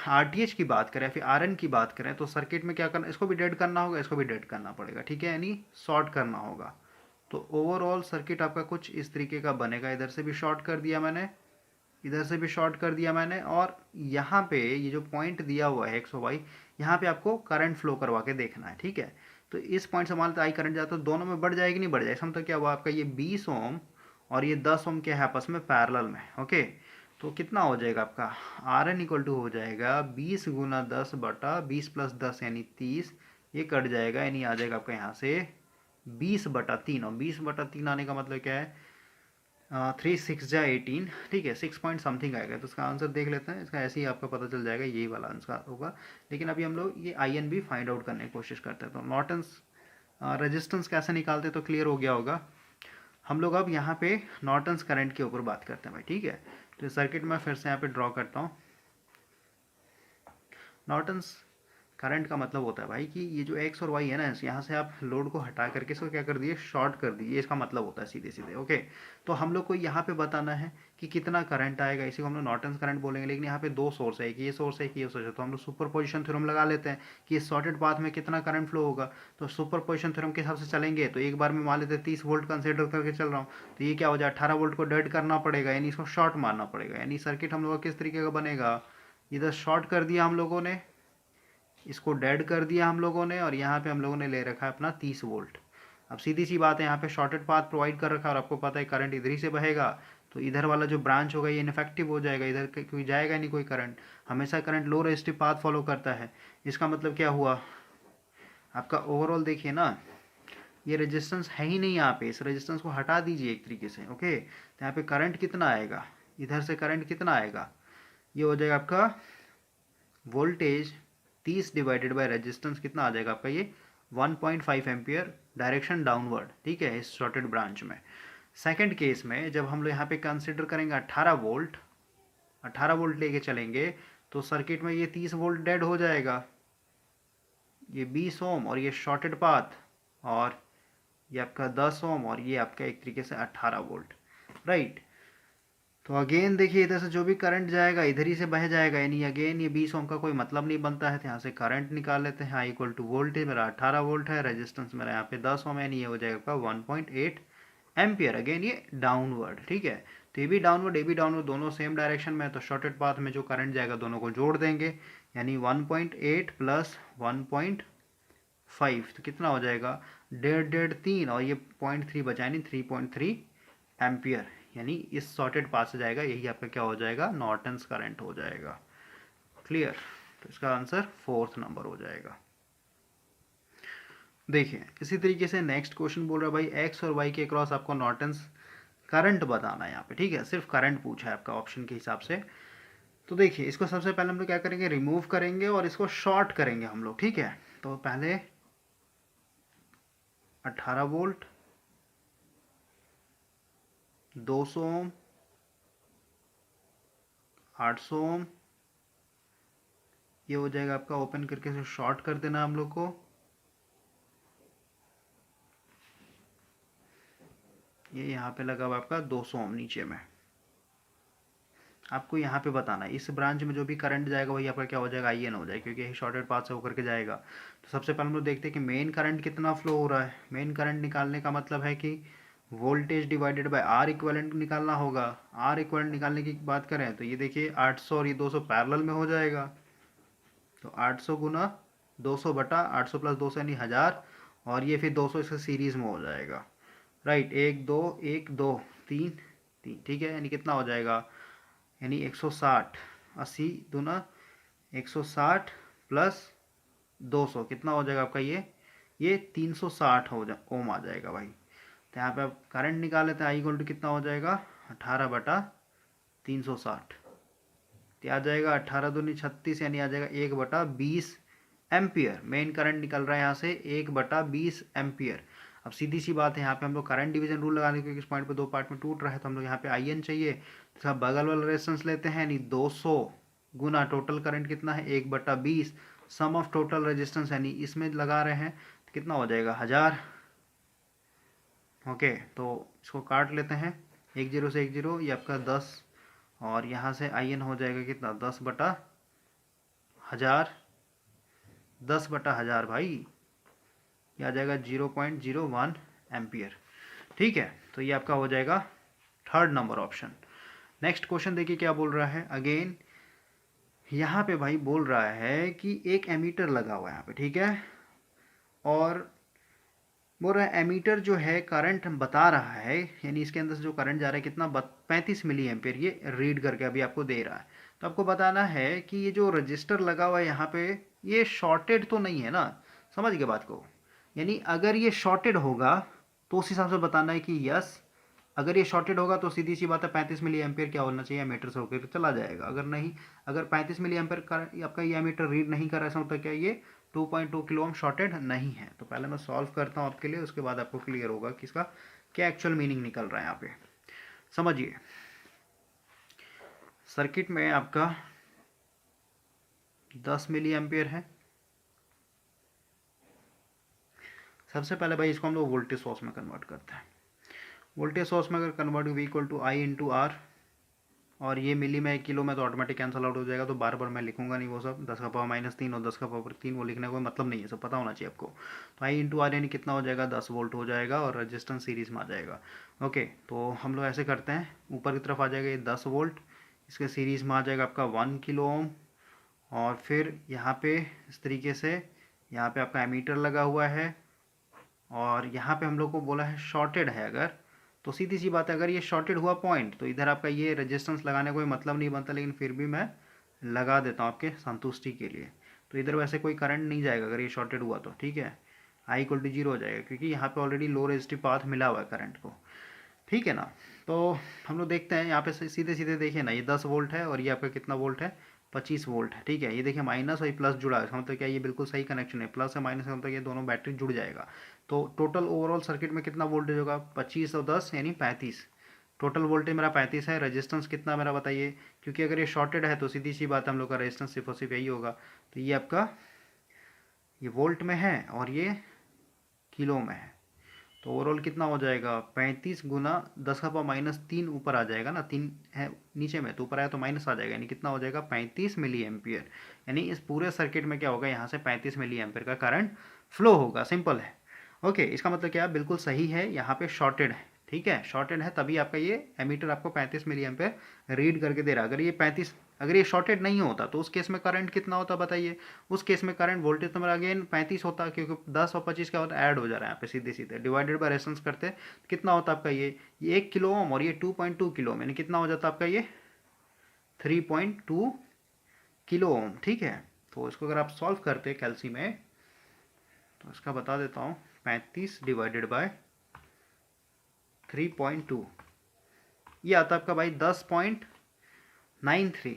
आरटीएच की बात करें, फिर आरएन की बात करें, तो सर्किट में क्या करना, इसको भी डेड करना होगा, इसको भी डेड करना पड़ेगा, ठीक है, यानी शॉर्ट करना होगा। तो ओवरऑल सर्किट आपका कुछ इस तरीके का बनेगा। इधर से भी शॉर्ट कर दिया मैंने, इधर से भी शॉर्ट कर दिया मैंने, और यहाँ पे ये जो पॉइंट दिया हुआ है एक्स और वाई, यहाँ पे आपको करंट फ्लो करवा के देखना है, ठीक है। तो इस पॉइंट से मान लेते आई करंट जाता है, तो दोनों में बढ़ जाएगी नहीं बढ़ जाएगी, मतलब क्या हुआ आपका, ये 20 ओम और ये 10 ओम के है आपस में पैरेलल में। ओके, तो कितना हो जाएगा आपका आर एन इक्वल टू हो जाएगा 20 गुना 10 बटा 20 प्लस 10 यानी 30, ये कट जाएगा, यानी आ जाएगा आपका यहाँ से 20/3। और 20/3 आने का मतलब क्या है, 3 6 जा 18, ठीक है, 6 पॉइंट समथिंग आएगा। तो इसका आंसर देख लेते हैं, इसका ऐसे ही आपका पता चल जाएगा, यही वाला आंसर होगा। लेकिन अभी हम लोग ये आई एन भी फाइंड आउट करने की कोशिश करते हैं। तो नॉर्टन्स रेजिस्टेंस कैसे निकालते तो क्लियर हो गया होगा। हम लोग अब यहाँ पे नॉर्टन्स करंट के ऊपर बात करते हैं भाई, ठीक है। तो सर्किट में फिर से यहाँ पे ड्रॉ करता हूँ। नॉर्टन्स करंट का मतलब होता है भाई कि ये जो एक्स और वाई है ना, यहाँ से आप लोड को हटा करके इसको क्या कर दिए, शॉर्ट कर दिए, इसका मतलब होता है सीधे सीधे। ओके, तो हम लोग को यहाँ पे बताना है कि कितना करंट आएगा, इसी को हम लोग नॉर्टन्स करंट बोलेंगे। लेकिन यहाँ पे दो सोर्स है, एक ये सोर्स है, एक ये सोर्स है, तो हम लोग सुपरपोजिशन थ्योरम लगा लेते हैं कि इस शॉर्टेड पाथ में कितना करंट फ्लो होगा। तो सुपरपोजिशन थ्योरम के हिसाब से चलेंगे, तो एक बार में मान लेते 30 वोल्ट कंसिडर करके चल रहा हूँ, तो ये क्या हो जाए 18 वोल्ट को डेड करना पड़ेगा, यानी इसको शॉर्ट मारना पड़ेगा। यानी सर्किट हम लोग का किस तरीके का बनेगा, इधर शॉर्ट कर दिया हम लोगों ने, इसको डेड कर दिया हम लोगों ने, और यहाँ पे हम लोगों ने ले रखा है अपना 30 वोल्ट। अब सीधी सी बात है, यहाँ पे शॉर्टेड पाथ प्रोवाइड कर रखा है, और आपको पता है करंट इधर ही से बहेगा, तो इधर वाला जो ब्रांच होगा ये इनफेक्टिव हो जाएगा, इधर कोई जाएगा नहीं कोई करंट। हमेशा करंट लो रेजिस्टिव पाथ फॉलो करता है। इसका मतलब क्या हुआ आपका, ओवरऑल देखिए ना, ये रेजिस्टेंस है ही नहीं यहाँ पे, इस रेजिस्टेंस को हटा दीजिए एक तरीके से। ओके, तो यहाँ पे करंट कितना आएगा, इधर से करंट कितना आएगा, ये हो जाएगा आपका वोल्टेज 30 डिवाइडेड बाय रेजिस्टेंस, कितना आ जाएगा आपका ये 1.5 एम्पियर, डायरेक्शन डाउनवर्ड, ठीक है, इस शॉर्टेड ब्रांच में। सेकंड केस में जब हम लोग यहाँ पे कंसिडर करेंगे 18 वोल्ट, 18 वोल्ट लेके चलेंगे, तो सर्किट में ये 30 वोल्ट डेड हो जाएगा, ये 20 ओम और ये शॉर्टेड पाथ, और ये आपका 10 ओम, और ये आपका एक तरीके से 18 वोल्ट, राइट। तो अगेन देखिए, इधर से जो भी करंट जाएगा इधर ही से बह जाएगा, यानी अगेन ये 20 ओम का कोई मतलब नहीं बनता है। तो यहाँ से करंट निकाल लेते हैं। आई इक्वल टू वोल्टेज मेरा 18 वोल्ट है, रेजिस्टेंस मेरा यहाँ पे 10 ओम है, यानी ये हो जाएगा 1.8 एम्पियर। अगेन ये डाउनवर्ड, ठीक है। तो ये भी डाउनवर्ड, ये भी डाउनवर्ड, दोनों सेम डायरेक्शन में है। तो शॉर्टेड पाथ में जो करंट जाएगा दोनों को जोड़ देंगे, यानी 1.8 प्लस 1.5, तो कितना हो जाएगा 1.5 और ये 0.3 बचा, यानी 3.3 एम्पियर, यानी इस शॉर्टेड पाथ से जाएगा, यही आपका क्या हो जाएगा नॉर्टन्स करंट हो जाएगा। क्लियर। तो इसका आंसर 4th नंबर हो जाएगा। देखिए इसी तरीके से नेक्स्ट क्वेश्चन बोल रहा है भाई एक्स और वाई के क्रॉस आपको नॉर्टन्स करंट बताना है यहाँ पे, ठीक है, सिर्फ करंट पूछा है आपका ऑप्शन के हिसाब से। तो देखिए इसको सबसे पहले हम लोग क्या करेंगे, रिमूव करेंगे और इसको शॉर्ट करेंगे हम लोग, ठीक है। तो पहले 18 वोल्ट, 200 ओम, 800 ओम, ये हो जाएगा आपका, ओपन करके इसे शॉर्ट कर देना हम लोग को। ये यहाँ पे लगा हुआ आपका 200 ओम नीचे में। आपको यहाँ पे बताना है इस ब्रांच में जो भी करंट जाएगा वही आपका क्या हो जाएगा, आई एन हो जाएगा, क्योंकि यही शॉर्टेड पाथ से होकर के जाएगा। तो सबसे पहले हम लोग देखते हैं कि मेन करंट कितना फ्लो हो रहा है। मेन करंट निकालने का मतलब है कि voltage divided by R equivalent निकालना होगा। आर इक्विवेलेंट निकालने की बात करें तो ये देखिए 800 और ये 200 पैरेलल में हो जाएगा। तो 800 गुना 200 बटा 800 प्लस 200 यानी 1000, और ये फिर 200 इसके सीरीज में हो जाएगा, राइट। 1 2 1 2 3 3, ठीक है, यानी कितना हो जाएगा, यानी 160, 80 दूना 160 प्लस 200 कितना हो जाएगा आपका, ये 360 ओम आ जाएगा भाई। तो यहाँ पे आप करंट निकाले थे, आई इक्वल टू कितना हो जाएगा, 18 बटा 360, तो आ जाएगा 18 दूनी 36, यानी आ जाएगा 1 बटा 20 एम्पियर। मेन करंट निकल रहा है यहाँ से 1 बटा 20 एम्पियर। अब सीधी सी बात है, यहाँ पे हम लोग करंट डिवीजन रूल लगाने, क्योंकि इस पॉइंट पे दो पार्ट में टूट रहा है, तो हम लोग यहाँ पे आई एन चाहिए, तो सब बगल वाला रेजिस्टेंस लेते हैं, यानी 200 गुना टोटल करंट कितना है 1 बटा 20 सम ऑफ टोटल रेजिस्टेंस, यानी इसमें लगा रहे हैं तो कितना हो जाएगा 1000। ओके, तो इसको काट लेते हैं, 1 0 से 1 0, ये आपका 10, और यहाँ से आई एन हो जाएगा कितना 10 बटा 1000, 10 बटा 1000 भाई, ये आ जाएगा 0.01 एम्पियर, ठीक है। तो ये आपका हो जाएगा 3rd number option. Next question देखिए क्या बोल रहा है। अगेन यहाँ पे भाई बोल रहा है कि एक एमीटर लगा हुआ है यहाँ पे, ठीक है, और बोल रहा है एमीटर जो है करंट बता रहा है, यानी इसके अंदर से जो करंट जा रहा है कितना 35 मिली एम्पियर, ये रीड करके अभी आपको दे रहा है। तो आपको बताना है कि ये जो रजिस्टर लगा हुआ है यहाँ पे, ये शॉर्टेड तो नहीं है ना, समझ गए बात को। यानी अगर ये शॉर्टेड होगा तो उस हिसाब से बताना है कि यस, अगर ये शॉर्टेड होगा तो सीधी सी बात है 35 मिली एम्पियर क्या होना चाहिए, एमीटर से होकर चला जाएगा। अगर नहीं, अगर 35 मिली एम्पियर का आपका ये एमीटर रीड नहीं कर रहा है, ऐसा मतलब क्या ये 2.2 किलो ओम शॉर्टेड नहीं है। तो पहले मैं सॉल्व करता हूँ आपके लिए, उसके बाद आपको क्लियर होगा कि इसका क्या एक्चुअल मीनिंग निकल रहा है यहाँ पे। समझिए, सर्किट में आपका 10 मिली एम्पियर है। सबसे पहले भाई इसको हम लोग वोल्टेज सोर्स में कन्वर्ट करते हैं। वोल्टेज सोर्स में अगर convert V equal to I into R, और ये मिली में किलो में तो ऑटोमेटिक कैंसिल आउट हो जाएगा, तो बार बार मैं लिखूंगा नहीं वो सब, 10 का पावर -3 और 10 का पावर 3 वो लिखने का कोई मतलब नहीं है, सब पता होना चाहिए आपको। तो आई इंटू आर यानी कितना हो जाएगा 10 वोल्ट हो जाएगा, और रजिस्टेंस सीरीज में आ जाएगा। ओके, तो हम लोग ऐसे करते हैं, ऊपर की तरफ आ जाएगा ये 10 वोल्ट, इसके सीरीज में आ जाएगा आपका 1 किलो ओम, और फिर यहाँ पे इस तरीके से यहाँ पे आपका एमीटर लगा हुआ है, और यहाँ पे हम लोग को बोला है शॉर्टेड है अगर, तो सीधी सी बात है अगर ये शॉर्टेड हुआ पॉइंट तो इधर आपका ये रेजिस्टेंस लगाने का कोई मतलब नहीं बनता, लेकिन फिर भी मैं लगा देता हूँ आपके संतुष्टि के लिए। तो इधर वैसे कोई करंट नहीं जाएगा अगर ये शॉर्टेड हुआ तो, ठीक है, आई इक्वल टू 0 हो जाएगा, क्योंकि यहाँ पे ऑलरेडी लो रेजिस्टिव पाथ मिला हुआ है करंट को, ठीक है ना। तो हम लोग देखते हैं यहाँ पे सीधे सीधे देखिए ना, ये 10 वोल्ट है और ये आपका कितना वोल्ट है 25 वोल्ट है, ठीक है। ये देखिए माइनस और प्लस जुड़ा है, इसका मतलब क्या, ये बिल्कुल सही कनेक्शन है, प्लस और माइनस का मतलब ये दोनों बैटरी जुड़ जाएगा। तो टोटल ओवरऑल सर्किट में कितना वोल्टेज होगा 25 और 10 यानी 35, टोटल वोल्टेज मेरा 35 है। रेजिस्टेंस कितना मेरा बताइए, क्योंकि अगर ये शॉर्टेड है तो सीधी सी बात है हम लोग का रेजिस्टेंस सिर्फ और सिर्फ यही होगा। तो ये आपका ये वोल्ट में है और ये किलो में है, तो ओवरऑल कितना हो जाएगा 35 गुना 10 का पावर -3, ऊपर आ जाएगा ना, 3 है नीचे में तो ऊपर आया तो माइनस आ जाएगा, यानी कितना हो जाएगा 35 मिली एम्पियर। यानी इस पूरे सर्किट में क्या होगा, यहाँ से 35 मिली एम्पियर का करंट फ्लो होगा, सिंपल है। ओके, इसका मतलब क्या, बिल्कुल सही है, यहाँ पे शॉर्टेड है, ठीक है, शॉर्टेड है तभी आपका ये एमीटर आपको 35 मिली एम्पियर रीड करके दे रहा है। अगर ये शॉर्टेड नहीं होता तो उस केस में करंट कितना होता बताइए, उस केस में करंट वोल्टेज तो मेरा अगेन 35 होता, क्योंकि 10 और 25 क्या होता है ऐड हो जा रहा है यहाँ पे, सीधे सीधे डिवाइडेड बाय रेजिस्टेंस करते कितना होता आपका ये 1 किलो ओम, और ये 2.2 किलो ओम, यानी कितना हो जाता आपका ये 3.2 किलो ओम, ठीक है। तो इसको अगर आप सॉल्व करते कैलसी में, तो इसका बता देता हूँ, 35 डिवाइडेड बाय 3.2, ये आता है आपका भाई 10.93,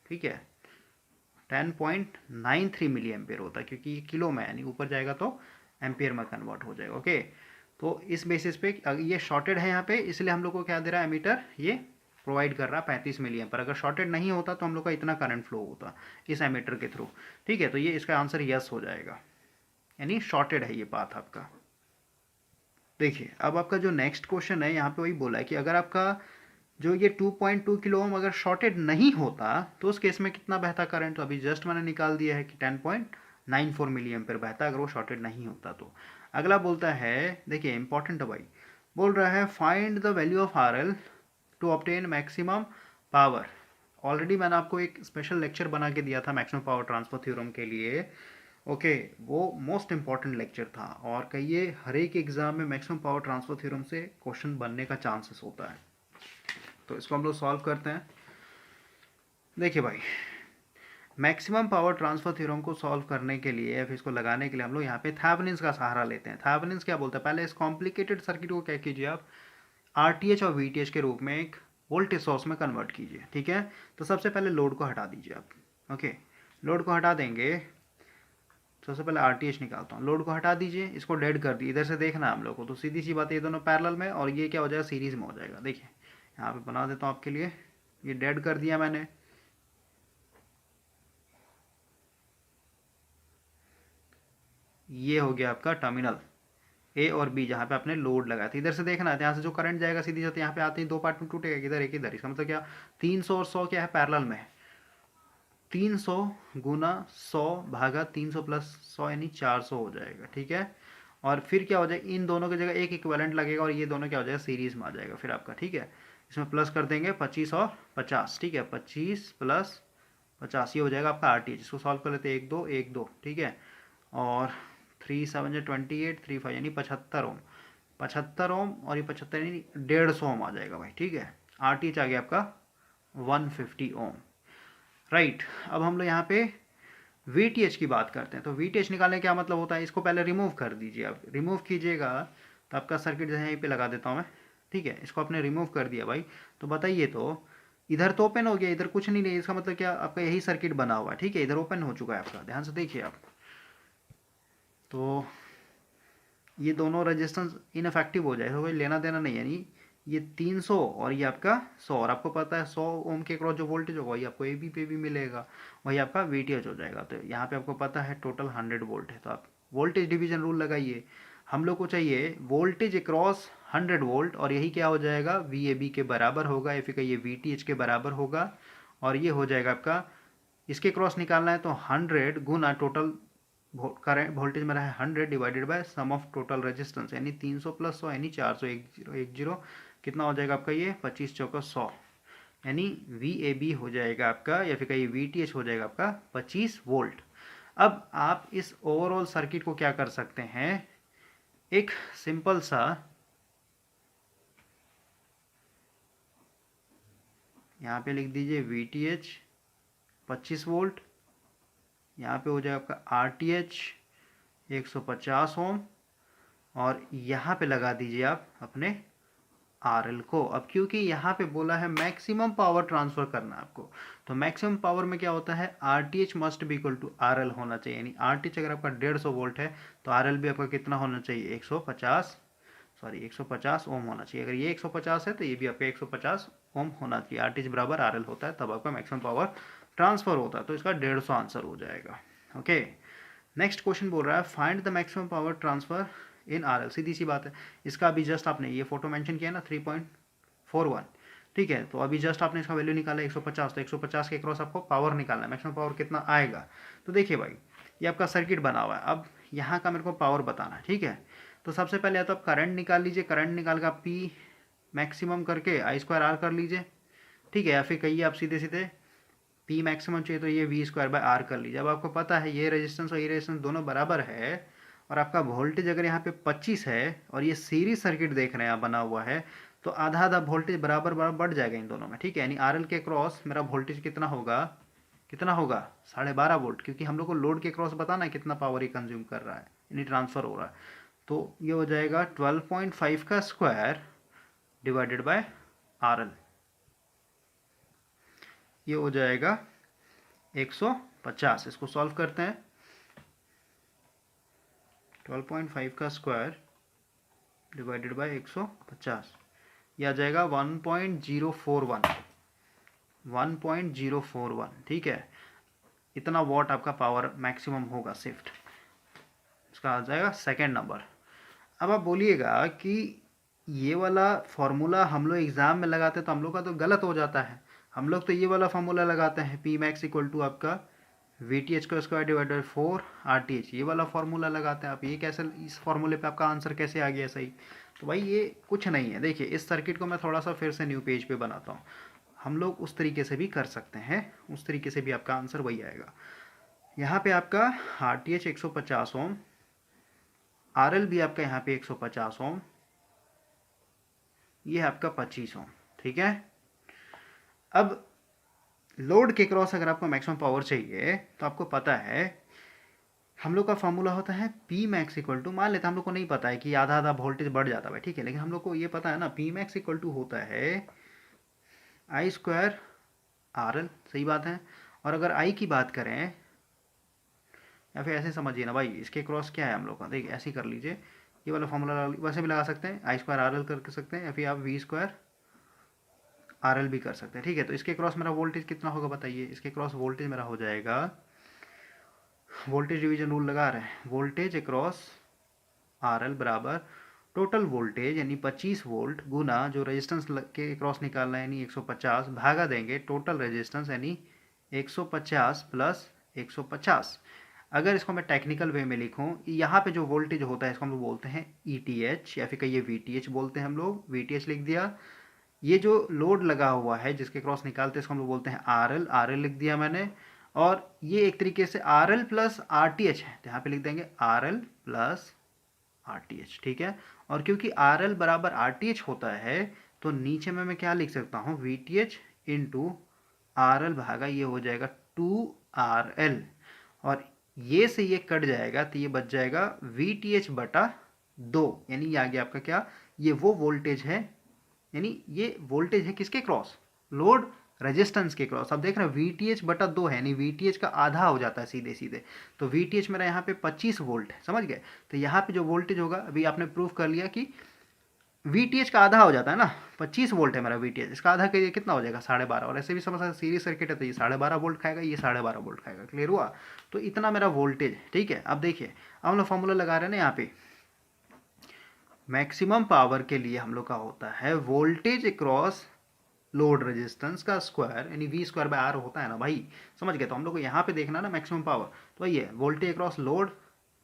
ठीक है, 10.93 मिली एम्पियर होता है, क्योंकि ये किलो में यानी ऊपर जाएगा तो एम्पियर में कन्वर्ट हो जाएगा। ओके, तो इस बेसिस पे ये शॉर्टेड है यहाँ पे, इसलिए हम लोग को क्या दे रहा है एमीटर, ये प्रोवाइड कर रहा है 35 मिली एम्पियर। अगर शॉर्टेड नहीं होता तो हम लोग का इतना करंट फ्लो होता इस एमीटर के थ्रू, ठीक है। तो ये इसका आंसर यस हो जाएगा, यानी शॉर्टेड है ये पाथ आपका। देखिए अब आपका जो नेक्स्ट क्वेश्चन है, यहाँ पे वही बोला है कि अगर आपका जो ये 2.2 किलो ओम अगर शॉर्टेड नहीं होता तो उस केस में कितना बहता करंट, तो अभी जस्ट मैंने निकाल दिया है कि 10.94 मिली एम्पियर बहता अगर वो शॉर्टेड नहीं होता तो। अगला बोलता है, देखिए इंपॉर्टेंट है भाई, बोल रहा है find the value of R L two obtain maximum power. Already मैंने आपको एक स्पेशल लेक्चर बना के दिया था मैक्सिमम पावर ट्रांसफर थ्योरम के लिए। ओके, वो मोस्ट इंपॉर्टेंट लेक्चर था, और कहिए हर एक एग्जाम में मैक्सिमम पावर ट्रांसफर थ्योरम से क्वेश्चन बनने का चांसेस होता है। तो इसको हम लोग सॉल्व करते हैं। देखिए भाई, मैक्सिमम पावर ट्रांसफर थ्योरम को सॉल्व करने के लिए या फिर इसको लगाने के लिए हम लोग यहाँ पे थेवेनिन्स का सहारा लेते हैं। थेवेनिन्स क्या बोलता है, पहले इस कॉम्प्लिकेटेड सर्किट को क्या कीजिए आप, आरटीएच और वीटीएच के रूप में एक वोल्टेज सोर्स में कन्वर्ट कीजिए, ठीक है। तो सबसे पहले लोड को हटा दीजिए आप। ओके, लोड को हटा देंगे, सबसे पहले आरटीएच निकालता हूँ, लोड को हटा दीजिए, इसको डेड कर दिए। इधर से देखना है हम लोग को, तो सीधी सी बात है ये दोनों पैरेलल में, और ये क्या हो जाएगा सीरीज में हो जाएगा। देखिए यहाँ पे बना देता हूँ आपके लिए, ये डेड कर दिया मैंने। ये हो गया आपका टर्मिनल ए और बी जहाँ पे आपने लोड लगाया था। इधर से देखना है, यहाँ से जो करंट जाएगा सीधी जाती यहाँ पे आते ही दो पार्ट में टूटेगा, इधर एक इधर। इसका मतलब क्या, 300 और 100 क्या है पैरेलल में, 300 गुना 100 भागा 300 प्लस 100 यानी 400 हो जाएगा, ठीक है। और फिर क्या हो जाएगा, इन दोनों की जगह एक इक्विवेलेंट लगेगा और ये दोनों क्या हो जाएगा सीरीज में आ जाएगा फिर आपका, ठीक है। इसमें प्लस कर देंगे 25 और 50, ठीक है, 25 प्लस 50 ये हो जाएगा आपका आरटीएच। इसको सॉल्व कर लेते हैं, 1 2 1 2, ठीक है। और 3 7 28 3 5 यानी 75 ओम, 75 ओम, और ये 75 यानी 150 ओम आ जाएगा भाई, ठीक है। आरटीएच आ गया आपका 150 ओम, राइट। अब हम लोग यहाँ पे वीटीएच की बात करते हैं। तो वीटीएच निकालने का क्या मतलब होता है, इसको पहले रिमूव कर दीजिए आप। रिमूव कीजिएगा तो आपका सर्किट जैसे यहीं पे लगा देता हूँ मैं, ठीक है। इसको आपने रिमूव कर दिया भाई, तो बताइए तो इधर तो ओपन हो गया, इधर कुछ नहीं है, इसका मतलब क्या आपका यही सर्किट बना हुआ है, ठीक है। इधर ओपन हो चुका है आपका, ध्यान से देखिए आप। तो ये दोनों रेजिस्टेंस इनफेक्टिव हो जाए, तो कोई लेना देना नहीं है, यानी ये 300 और ये आपका 100, और आपको पता है 100 ओम के क्रॉस जो वोल्टेज होगा वही आपको एबी पे भी मिलेगा, वही आपका वीटीएच हो जाएगा। तो यहाँ पे आपको पता है टोटल 100 वोल्ट है, तो आप वोल्टेज डिवीजन रूल लगाइए। हम लोग को चाहिए वोल्टेज अक्रॉस 100 वोल्ट, और यही क्या हो जाएगा वी ए बी के बराबर होगा, या फिर कहिए वी टी एच के बराबर होगा, और ये हो जाएगा आपका, इसके क्रॉस निकालना है तो 100 गुना टोटल करंट वोल्टेज मेरा है 100 divided by sum of total resistance, यानी 300 प्लस 100 यानी 400, 1010, कितना हो जाएगा आपका ये 25 चौका 100, यानी वी ए बी हो जाएगा आपका, या फिर कहिए वी टी एच हो जाएगा आपका 25 वोल्ट। अब आप इस ओवरऑल सर्किट को क्या कर सकते हैं, एक सिंपल सा यहाँ पे लिख दीजिए वी टी एच 25 वोल्ट, यहाँ पे हो जाएगा आपका आर टी एच 150 ओम, और यहाँ पे लगा दीजिए आप अपने आर एल को। अब क्योंकि यहाँ पे बोला है मैक्सिमम पावर ट्रांसफर करना है आपको, तो मैक्सिमम पावर में क्या होता है, R T H must be equal to R L होना चाहिए, यानी आर टी एच अगर आपका 150 वोल्ट है तो आर एल भी आपका कितना होना चाहिए 150 ओम होना चाहिए। अगर ये 150 है तो ये भी आपका 150 ओम होना चाहिए। आर टी एच बराबर आर एल होता है, तब आपका मैक्सिमम पावर ट्रांसफर होता है, तो इसका 150 आंसर हो जाएगा। ओके, नेक्स्ट क्वेश्चन बोल रहा है find the maximum power transfer in R L. सीधी सी बात है, इसका अभी जस्ट आपने ये फोटो मेंशन किया ना 3.41, ठीक है। तो अभी जस्ट आपने इसका वैल्यू निकाला 150, तो 150 के क्रॉस आपको पावर निकालना है, मैक्सिमम पावर कितना आएगा। तो देखिए भाई, ये आपका सर्किट बना हुआ है, अब यहाँ का मेरे को पावर बताना है, ठीक है। तो सबसे पहले तो आप करंट निकाल लीजिए, करंट निकाल कर पी मैक्सिमम करके आई स्क्वायर आर कर लीजिए, ठीक है। या फिर कहिए आप सीधे सीधे पी मैक्सिमम चाहिए तो ये वी स्क्वायर बाय आर कर लीजिए। अब आपको पता है ये रेजिस्टेंस और ये रेजिस्टेंस दोनों बराबर है, और आपका वोल्टेज अगर यहाँ पे 25 है और ये सीरीज सर्किट देख रहे हैं आप बना हुआ है, तो आधा आधा वोल्टेज बराबर बराबर बढ़ जाएगा इन दोनों में, ठीक है। यानी आर एल के क्रॉस मेरा वोल्टेज कितना होगा कितना होगा 12.5 वोल्ट, क्योंकि हम लोग को लोड के क्रॉस बताना है कितना पावर ये कंज्यूम कर रहा है यानी ट्रांसफ़र हो रहा है। तो ये हो जाएगा 12.5 का स्क्वायर डिवाइडेड बाय RL, ये हो जाएगा 150। इसको सॉल्व करते हैं। 12.5 का स्क्वायर डिवाइडेड बाय 150, ये आ जाएगा 1.041, ठीक है। इतना वॉट आपका पावर मैक्सिमम होगा शिफ्ट, इसका आ जाएगा सेकेंड नंबर। अब आप बोलिएगा कि ये वाला फॉर्मूला हम लोग एग्ज़ाम में लगाते तो हम लोग का तो गलत हो जाता है। हम लोग तो ये वाला फॉर्मूला लगाते हैं, पी मैक्स इक्वल टू आपका VTH का स्क्वायर डिवाइडेड 4 RTH, ये वाला फॉर्मूला लगाते हैं आप। ये कैसे, इस फॉर्मूले पे आपका आंसर कैसे आ गया सही? तो भाई ये कुछ नहीं है। देखिए इस सर्किट को मैं थोड़ा सा फिर से न्यू पेज पे बनाता हूँ। हम लोग उस तरीके से भी कर सकते हैं, उस तरीके से भी आपका आंसर वही आएगा। यहाँ पे आपका RTH 150 ओम, RL भी आपका यहाँ पे 150 ओम, ये है आपका 25 ओम, ठीक है। अब लोड के क्रॉस अगर आपको मैक्सिमम पावर चाहिए तो आपको पता है हम लोग का फॉर्मूला होता है पी मैक्स इक्वल टू, मान लेते हैं हम लोग को नहीं पता है कि आधा आधा वोल्टेज बढ़ जाता है, ठीक है, लेकिन हम लोग को ये पता है ना पी मैक्स इक्वल टू होता है आई स्क्वायर RL, सही बात है। और अगर आई की बात करें, या फिर ऐसे समझिए ना भाई, इसके क्रॉस क्या है हम लोग का, देखिए ऐसे ही कर लीजिए, ये वाला फॉर्मूला वैसे भी लगा सकते हैं, आई स्क्वायर RL कर सकते हैं, या फिर आप वी स्क्वायर RL भी कर सकते हैं, ठीक है। तो इसके क्रॉस मेरा वोल्टेज कितना होगा बताइए? इसके क्रॉस वोल्टेज मेरा हो जाएगा, वोल्टेज डिवीजन रूल लगा रहे हैं, वोल्टेज अक्रॉस RL बराबर टोटल वोल्टेज यानी 25 वोल्ट गुना जो रेजिस्टेंस के क्रॉस निकालना है यानी 150 भागा देंगे टोटल रेजिस्टेंस यानी 150 प्लस 150। अगर इसको मैं टेक्निकल वे में लिखूं, यहाँ पे जो वोल्टेज होता है इसको हम लोग बोलते हैं ETH, या फिर कहिए VTH बोलते हैं हम लोग, VTH लिख दिया। ये जो लोड लगा हुआ है जिसके क्रॉस निकालते हैं इसको हम लोग बोलते हैं RL लिख दिया मैंने। और ये एक तरीके से RL प्लस RTH है, तो यहाँ पे लिख देंगे RL प्लस RTH, ठीक है। और क्योंकि RL बराबर RTH होता है तो नीचे में मैं क्या लिख सकता हूँ, VTH इंटू RL भागा ये हो जाएगा 2RL, और ये से ये कट जाएगा तो ये बच जाएगा VTH बटा 2, यानी ये आ गया आपका क्या, ये वो वोल्टेज है, यानी ये वोल्टेज है किसके क्रॉस, लोड रेजिस्टेंस के क्रॉस। अब देख रहे हैं VTH बटा 2 है, यानी VTH का आधा हो जाता है सीधे सीधे, तो VTH मेरा यहाँ पे 25 वोल्ट है, समझ गए। तो यहाँ पे जो वोल्टेज होगा, अभी आपने प्रूफ कर लिया कि VTH का आधा हो जाता है ना, 25 वोल्ट है मेरा VTH, इसका आधा के लिए कितना हो जाएगा 12.5, और ऐसे भी समझ सकते सीरीज सर्किट है तो ये 12.5 वोल्ट खाएगा, ये 12.5 वोल्ट खाएगा, क्लियर हुआ। तो इतना मेरा वोल्टेज, ठीक है। अब देखिए अब हम लोग फॉर्मूला लगा रहे हैं ना, यहाँ पे मैक्सिमम पावर के लिए हम लोग का होता है वोल्टेज अक्रॉस लोड रेजिस्टेंस का स्क्वायर यानी V स्क्वायर बाय R होता है ना भाई, समझ गए। तो हम लोग को यहाँ पे देखना ना मैक्सिमम पावर, तो वही है voltage across load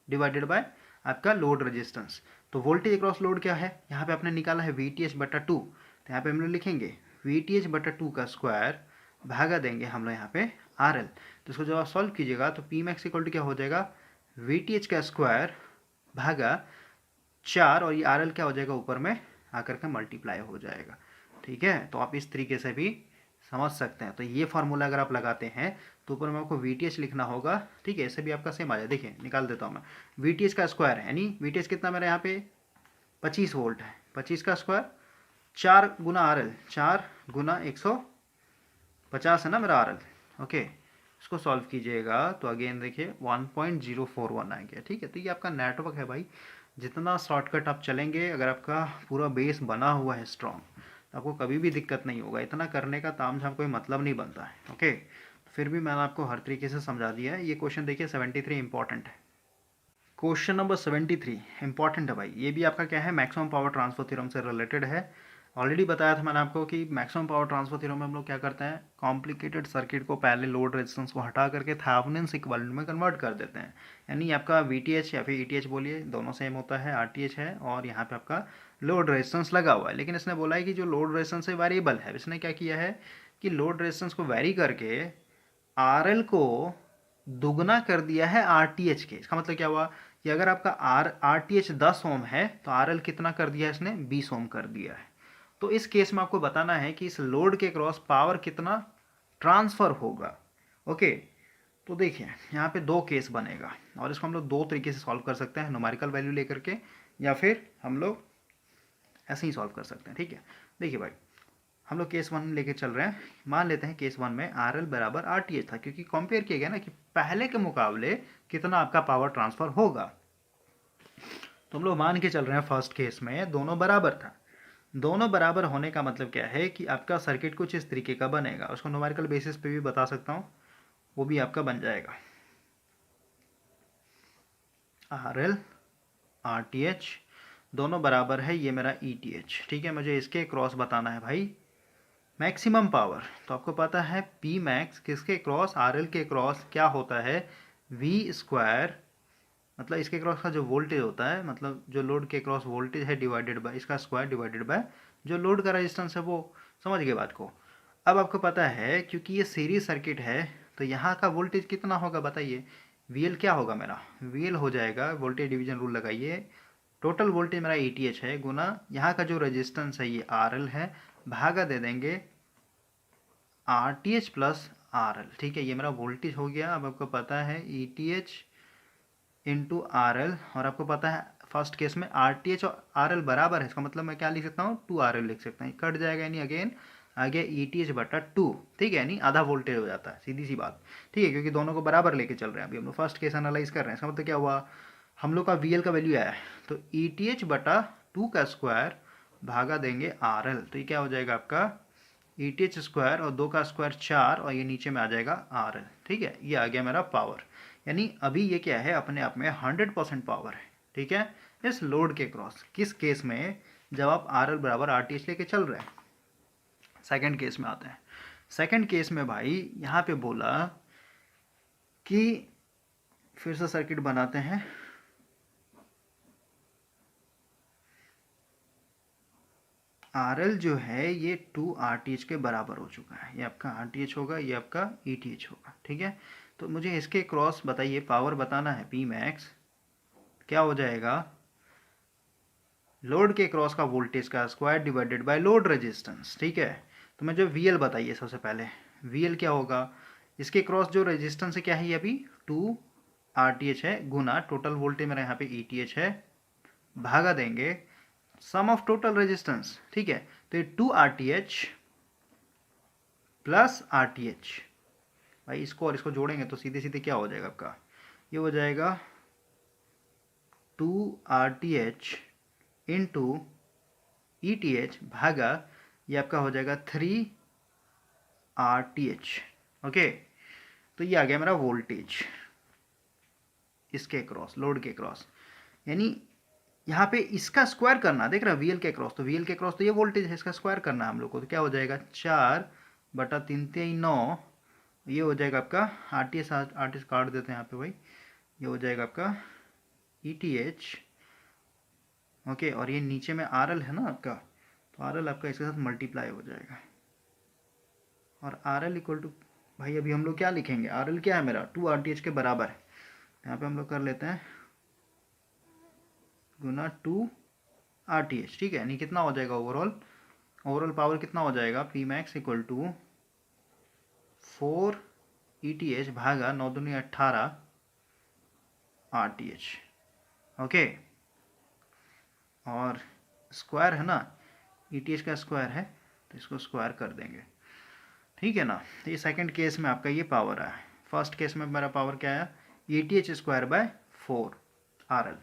divided by आपका लोड रेजिस्टेंस। तो वोल्टेज अक्रॉस लोड क्या है, यहाँ पे आपने निकाला है VTH बटा 2, तो यहाँ पे हम लोग लिखेंगे VTH बटा 2 का स्क्वायर भागा देंगे हम लोग यहाँ पे RL। तो इसको जब आप सॉल्व कीजिएगा तो पी मैक्स इक्वल टू क्या हो जाएगा, VTH का स्क्वायर भागा 4, और ये RL क्या हो जाएगा ऊपर में आकर के मल्टीप्लाई हो जाएगा, ठीक है। तो आप इस तरीके से भी समझ सकते हैं। तो ये फार्मूला अगर आप लगाते हैं तो ऊपर में आपको VTH लिखना होगा, ठीक है। ऐसे भी आपका सेम आ जाए, देखिए निकाल देता हूँ मैं, VTH का स्क्वायर है यानी VTH कितना मेरा यहाँ पे 25 वोल्ट है, 25 का स्क्वायर 4 गुना RL, 4 गुना 150 है ना मेरा RL, ओके। इसको सॉल्व कीजिएगा तो अगेन देखिए 1.041 आ गया, ठीक है। तो ये आपका नेटवर्क है भाई, जितना शॉर्टकट आप चलेंगे, अगर आपका पूरा बेस बना हुआ है स्ट्रॉन्ग, तो आपको कभी भी दिक्कत नहीं होगा। इतना करने का तामझाम कोई मतलब नहीं बनता है, ओके। तो फिर भी मैंने आपको हर तरीके से समझा दिया है। ये क्वेश्चन देखिए 73 इंपॉर्टेंट है। क्वेश्चन नंबर 73 इंपॉर्टेंट है भाई, ये भी आपका क्या है, मैक्सिमम पावर ट्रांसफर थ्योरम से रिलेटेड है। ऑलरेडी बताया था मैंने आपको कि मैक्सिमम पावर ट्रांसफर थ्योरम में हम लोग क्या करते हैं, कॉम्प्लिकेटेड सर्किट को पहले लोड रेजिस्टेंस को हटा करके थेवेनिन्स इक्विवेलेंट में कन्वर्ट कर देते हैं। यानी आपका VTH या फिर ETH बोलिए, दोनों सेम होता है, RTH है, और यहाँ पे आपका लोड रेजिस्टेंस लगा हुआ है। लेकिन इसने बोला है कि जो लोड रेजिस्टेंस है वेरिएबल है, इसने क्या किया है कि लोड रेजिस्टेंस को वेरी करके RL को दुगना कर दिया है RTH के। इसका मतलब क्या हुआ कि अगर आपका RTH 10 ओम है तो RL कितना कर दिया है इसने, 20 ओम कर दिया है। तो इस केस में आपको बताना है कि इस लोड के क्रॉस पावर कितना ट्रांसफर होगा, ओके, तो देखिए यहाँ पे दो केस बनेगा और इसको हम लोग दो तरीके से सॉल्व कर सकते हैं, न्यूमेरिकल वैल्यू लेकर के या फिर हम लोग ऐसे ही सॉल्व कर सकते हैं। ठीक है, देखिए भाई हम लोग केस वन लेके चल रहे हैं। मान लेते हैं केस वन में आर एल बराबर आर टी एच था, क्योंकि कंपेयर किया गया ना कि पहले के मुकाबले कितना आपका पावर ट्रांसफर होगा। तो हम लोग मान के चल रहे हैं फर्स्ट केस में दोनों बराबर था। दोनों बराबर होने का मतलब क्या है कि आपका सर्किट कुछ इस तरीके का बनेगा। उसको न्यूमेरिकल बेसिस पे भी बता सकता हूँ, वो भी आपका बन जाएगा R L R T H दोनों बराबर है, ये मेरा ई टी एच। ठीक है, मुझे इसके क्रॉस बताना है भाई मैक्सिमम पावर। तो आपको पता है पी मैक्स किसके क्रॉस, आर एल के क्रॉस क्या होता है, वी स्क्वायर, मतलब इसके क्रॉस का जो वोल्टेज होता है, मतलब जो लोड के क्रॉस वोल्टेज है डिवाइडेड बाय इसका स्क्वायर डिवाइडेड बाय जो लोड का रेजिस्टेंस है वो। समझ गए बात को। अब आपको पता है क्योंकि ये सीरीज सर्किट है तो यहाँ का वोल्टेज कितना होगा बताइए। वी एल क्या होगा मेरा, वी एल हो जाएगा, वोल्टेज डिवीजन रूल लगाइए, टोटल वोल्टेज मेरा ई टी एच है गुना यहाँ का जो रेजिस्टेंस है ये आर एल है, भागा दे देंगे are T H plus R L. ठीक है, ये मेरा वोल्टेज हो गया। अब आपको पता है ई T H into R L, और आपको पता है फर्स्ट केस में आर टी एच और आर एल बराबर है, इसका मतलब मैं क्या लिख सकता हूँ, टू आर एल लिख सकता हूँ। कट जाएगा यानी अगेन आ गया ई टी एच बटा टू। ठीक है, यानी आधा वोल्टेज हो जाता है, सीधी सी बात। ठीक है, क्योंकि दोनों को बराबर लेके चल रहे हैं। अभी हम लोग फर्स्ट केस एनालाइज कर रहे हैं, इसका मतलब क्या हुआ, हम लोग का वी एल का वैल्यू आया है तो ई टी एच बटा टू का स्क्वायर भागा देंगे आर एल। तो ये क्या हो जाएगा आपका ई टी एच स्क्वायर और दो का स्क्वायर चार, और ये नीचे में आ जाएगा आर एल। ठीक है, ये आ गया मेरा पावर। यानी अभी ये क्या है, अपने आप में 100% पावर है। ठीक है, इस लोड के क्रॉस किस केस में, जब आप आर एल बराबर आर टी एच लेके चल रहे हैं। सेकेंड केस में आते हैं। सेकेंड केस में भाई यहाँ पे बोला कि फिर से सर्किट बनाते हैं। आर एल जो है ये टू आर टी एच के बराबर हो चुका है, ये आपका आर टी एच होगा, ये आपका ई टी एच होगा। ठीक है, तो मुझे इसके क्रॉस बताइए, पावर बताना है पी मैक्स क्या हो जाएगा, लोड के क्रॉस का वोल्टेज का square divided by load resistance. ठीक है, तो मैं जो वी एल बताइए सबसे पहले, वी एल क्या होगा, इसके क्रॉस जो रेजिस्टेंस है क्या है, ये अभी टू आर टी एच है गुना टोटल वोल्टेज मेरा यहाँ पे ई टी एच है, भागा देंगे सम ऑफ टोटल रेजिस्टेंस। ठीक है, तो ये two R T H plus R T H, भाई इसको और इसको जोड़ेंगे तो सीधे सीधे क्या हो जाएगा आपका, ये हो जाएगा two R T H into E T H भागा ये आपका हो जाएगा three R T H. Okay, तो ये आ गया मेरा वोल्टेज इसके क्रॉस, लोड के क्रॉस। यानी यहाँ पे इसका स्क्वायर करना, देख रहा है वीएल के क्रॉस, तो वीएल के क्रॉस तो ये वोल्टेज है, इसका स्क्वायर करना है हम लोग को। तो क्या हो जाएगा, चार बटा तीन तेई नौ, ये हो जाएगा आपका आर टी एस काट देते हैं यहाँ पे भाई, ये हो जाएगा आपका ई टी एच। ओके, और ये नीचे में आर एल है ना आपका, तो आर एल आपका इसके साथ मल्टीप्लाई हो जाएगा, और आर एल इक्वल टू, भाई अभी हम लोग क्या लिखेंगे, आर एल क्या है मेरा टू आर टी एच के बराबर है, यहाँ पे हम लोग कर लेते हैं गुना टू आर टी एच। ठीक है, यानी कितना हो जाएगा ओवरऑल पावर कितना हो जाएगा, P max equal to four E T H भागा नौ दूनी 18 आर टी एच। ओके, और स्क्वायर है ना, ई टी एच का स्क्वायर है तो इसको स्क्वायर कर देंगे। ठीक है ना, तो ये सेकंड केस में आपका ये पावर आया। फर्स्ट केस में मेरा पावर क्या आया, ई T H square by four R L.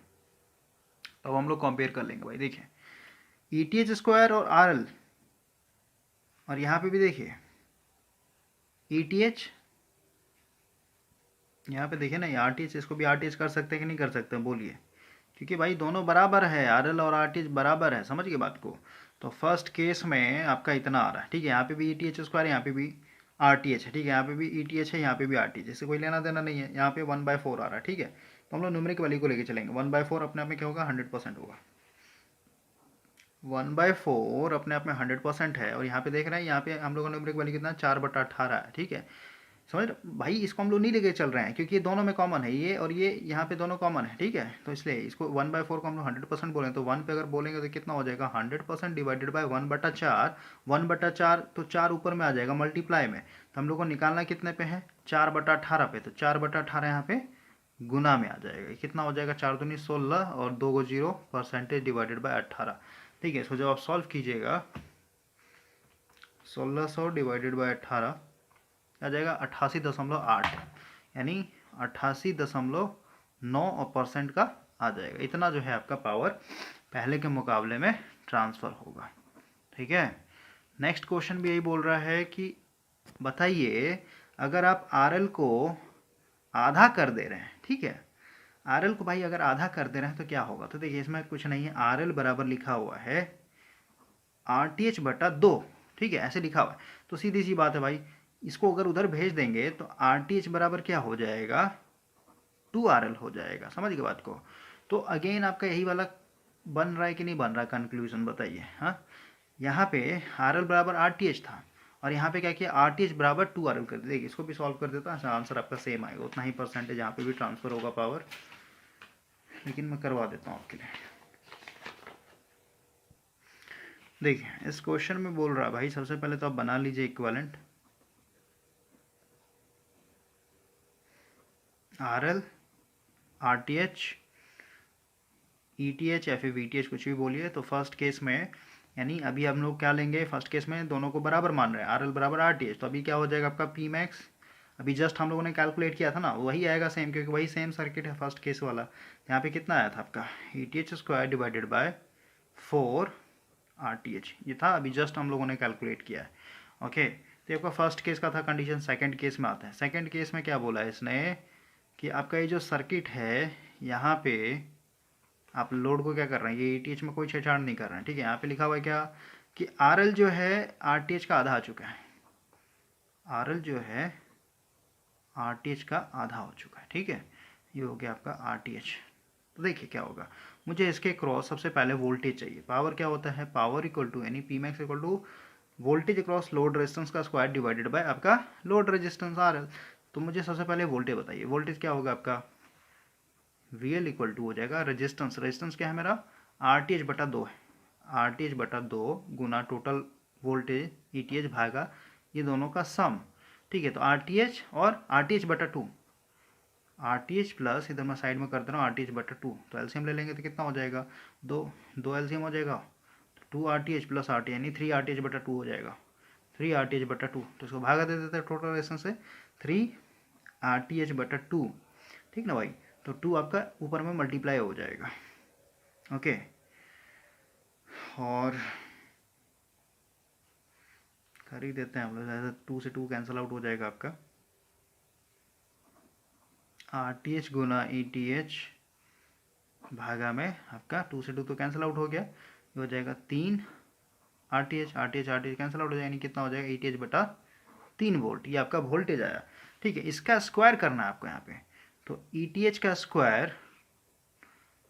तो हम लोग कंपेयर कर लेंगे भाई, देखिए ई टी एच स्क्वायर और आर एल, और यहाँ पे भी देखिए ई टी एच, यहाँ पे देखिए ना आर टी एच, इसको भी आर टी एच कर सकते हैं कि नहीं कर सकते हैं बोलिए, क्योंकि भाई दोनों बराबर है, आर एल और आर टी एच बराबर है। समझ गए बात को। तो फर्स्ट केस में आपका इतना आ रहा है। ठीक है, यहाँ पे भी ई टी एच स्क्वायर, यहाँ पे भी आर टी एच है। ठीक है, यहाँ पे भी ई टी एच है, यहाँ पे भी आर टी एच, इससे कोई लेना देना नहीं है। यहाँ पे 1/4 आ रहा है। ठीक है, तो हम लोग न्यूमेरिक वैल्यू को लेके चलेंगे। 1/4 अपने आप में क्या होगा, 100% होगा। 1/4 अपने आप में 100% है, और यहाँ पे देख रहे हैं, यहाँ पे हम लोग का न्यूमेरिक वैल्यू कितना, 4/18 है। ठीक है, समझ रहे भाई, इसको हम लोग नहीं लेके चल रहे हैं क्योंकि ये दोनों में कॉमन है, ये और ये यहाँ पे दोनों कॉमन है, ठीक है। तो इसलिए इसको 1/4 को हम लोग 100% बोलें तो 1 पे अगर बोलेंगे तो कितना हो जाएगा 100% डिवाइडेड बाय 1/4। 1/4 तो 4 ऊपर में आ जाएगा मल्टीप्लाई में, तो हम लोग को निकालना कितने पे है 4/18 पे, तो 4/18 यहाँ पे गुना में आ जाएगा, कितना हो जाएगा 4 दूनी 16 और 2 को 0 परसेंटेज डिवाइडेड बाय 18, ठीक है। इसको जब आप सॉल्व कीजिएगा 1600 डिवाइडेड बाय 18 आ जाएगा 88.8, यानी 88.9% का आ जाएगा। इतना जो है आपका पावर पहले के मुकाबले में ट्रांसफ़र होगा, ठीक है। नेक्स्ट क्वेश्चन भी यही बोल रहा है कि बताइए अगर आप RL को आधा कर दे रहे हैं, ठीक है, RL को भाई अगर आधा कर दे रहे हैं तो क्या होगा। तो देखिए इसमें कुछ नहीं है, RL बराबर लिखा हुआ है RTH/2, ठीक है, ऐसे लिखा हुआ है। तो सीधी सी बात है भाई, इसको अगर उधर भेज देंगे तो RTH बराबर क्या हो जाएगा 2RL हो जाएगा, समझ गए बात को। तो अगेन आपका यही वाला बन रहा है कि नहीं बन रहा, कंक्लूजन बताइए। हाँ, यहाँ पे RL बराबर RTH था और यहाँ पे क्या किया RTH बराबर 2RL कर दिया। देखिए इसको भी सॉल्व कर देता है, आंसर आपका सेम आएगा, उतना ही परसेंटेज यहाँ पे भी ट्रांसफर होगा पावर, लेकिन मैं करवा देता हूँ आपके लिए। देखिए इस क्वेश्चन में बोल रहा है भाई, सबसे पहले तो आप बना लीजिए इक्विवेलेंट RL RTH ETH या फिर VTH कुछ भी बोलिए। तो फर्स्ट केस में यानी अभी हम लोग क्या लेंगे, फर्स्ट केस में दोनों को बराबर मान रहे हैं RL बराबर RTH, तो अभी क्या हो जाएगा आपका P max, अभी जस्ट हम लोगों ने कैलकुलेट किया था ना, वही आएगा सेम, क्योंकि वही सेम सर्किट है फर्स्ट केस वाला। यहाँ पे कितना आया था आपका ETH² डिवाइडेड बाय 4 RTH, ये था अभी जस्ट हम लोगों ने कैलकुलेट किया है, ओके। तो आपका फर्स्ट केस का था कंडीशन। सेकंड केस में आता है, सेकंड केस में क्या बोला है इसने कि आपका ये जो सर्किट है यहाँ पे आप लोड को क्या कर रहे हैं, ये ETH में कोई छेड़छाड़ नहीं कर रहे हैं, ठीक है। यहाँ पे लिखा हुआ है क्या कि RL जो है RTH का आधा आ चुका है, RL जो है RTH का आधा हो चुका है, ठीक है। ये हो गया आपका RTH। तो देखिए क्या होगा, मुझे इसके क्रॉस सबसे पहले वोल्टेज चाहिए। पावर क्या होता है, पावर इक्वल टू यानी P max equal to voltage across load resistance का स्क्वायर डिवाइडेड बाय आपका लोड रेजिस्टेंस RL। तो मुझे सबसे पहले वोल्टेज बताइए, वोल्टेज क्या होगा आपका VL इक्वल टू हो जाएगा रेजिस्टेंस, रेजिस्टेंस क्या है मेरा RTH/2 है, RTH/2 गुना टोटल वोल्टेज ETH भागा ये दोनों का सम, ठीक है। तो RTH और RTH/2, RTH प्लस इधर मैं साइड में कर दे रहा हूँ RTH/2, तो एलसीएम ले लेंगे तो कितना हो जाएगा, दो एलसीएम हो जाएगा, 2 RTH प्लस RTH यानी 3 RTH/2 हो जाएगा, 3 RTH/2। तो इसको भागा दे देते हैं टोटल रेजिस्टेंस से 3 RTH/2, ठीक ना भाई। तो 2 आपका ऊपर में मल्टीप्लाई हो जाएगा, ओके। और कर ही देते हैं हम लोग, 2 से 2 कैंसिल आउट हो जाएगा आपका, RTH गुना ETH भागा में आपका 2 से 2 तो कैंसिल आउट हो गया, ये हो जाएगा 3 RTH, RTH कैंसिल आउट हो जाएगा, यानी कितना हो जाएगा ETH/3 वोल्ट, ये आपका वोल्टेज आया, ठीक है। इसका स्क्वायर करना है आपको यहाँ पे, तो ETH का स्क्वायर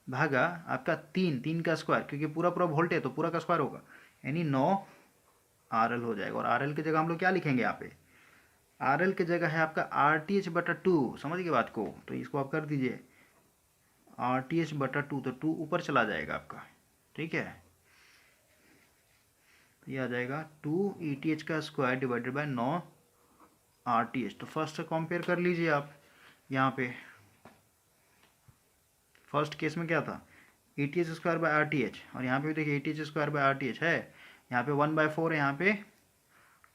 भागा आपका 3 का स्क्वायर, क्योंकि पूरा पूरा वोल्ट है तो पूरा का स्क्वायर होगा, यानी 9 RL हो जाएगा। और RL की जगह हम लोग क्या लिखेंगे यहाँ पे, RL की जगह है आपका RTH/2, समझ गए बात को। तो इसको आप कर दीजिए RTH/2, तो 2 ऊपर चला जाएगा आपका, ठीक है। तो ये आ जाएगा 2 ETH का स्क्वायर डिवाइडेड बाय 9 RTH। तो फर्स्ट से कंपेयर कर लीजिए आप, यहाँ पे फर्स्ट केस में क्या था ETH² बाय RTH, और यहाँ पे भी देखिए ETH² बाय RTH है, यहाँ पे 1/4 है, यहाँ पे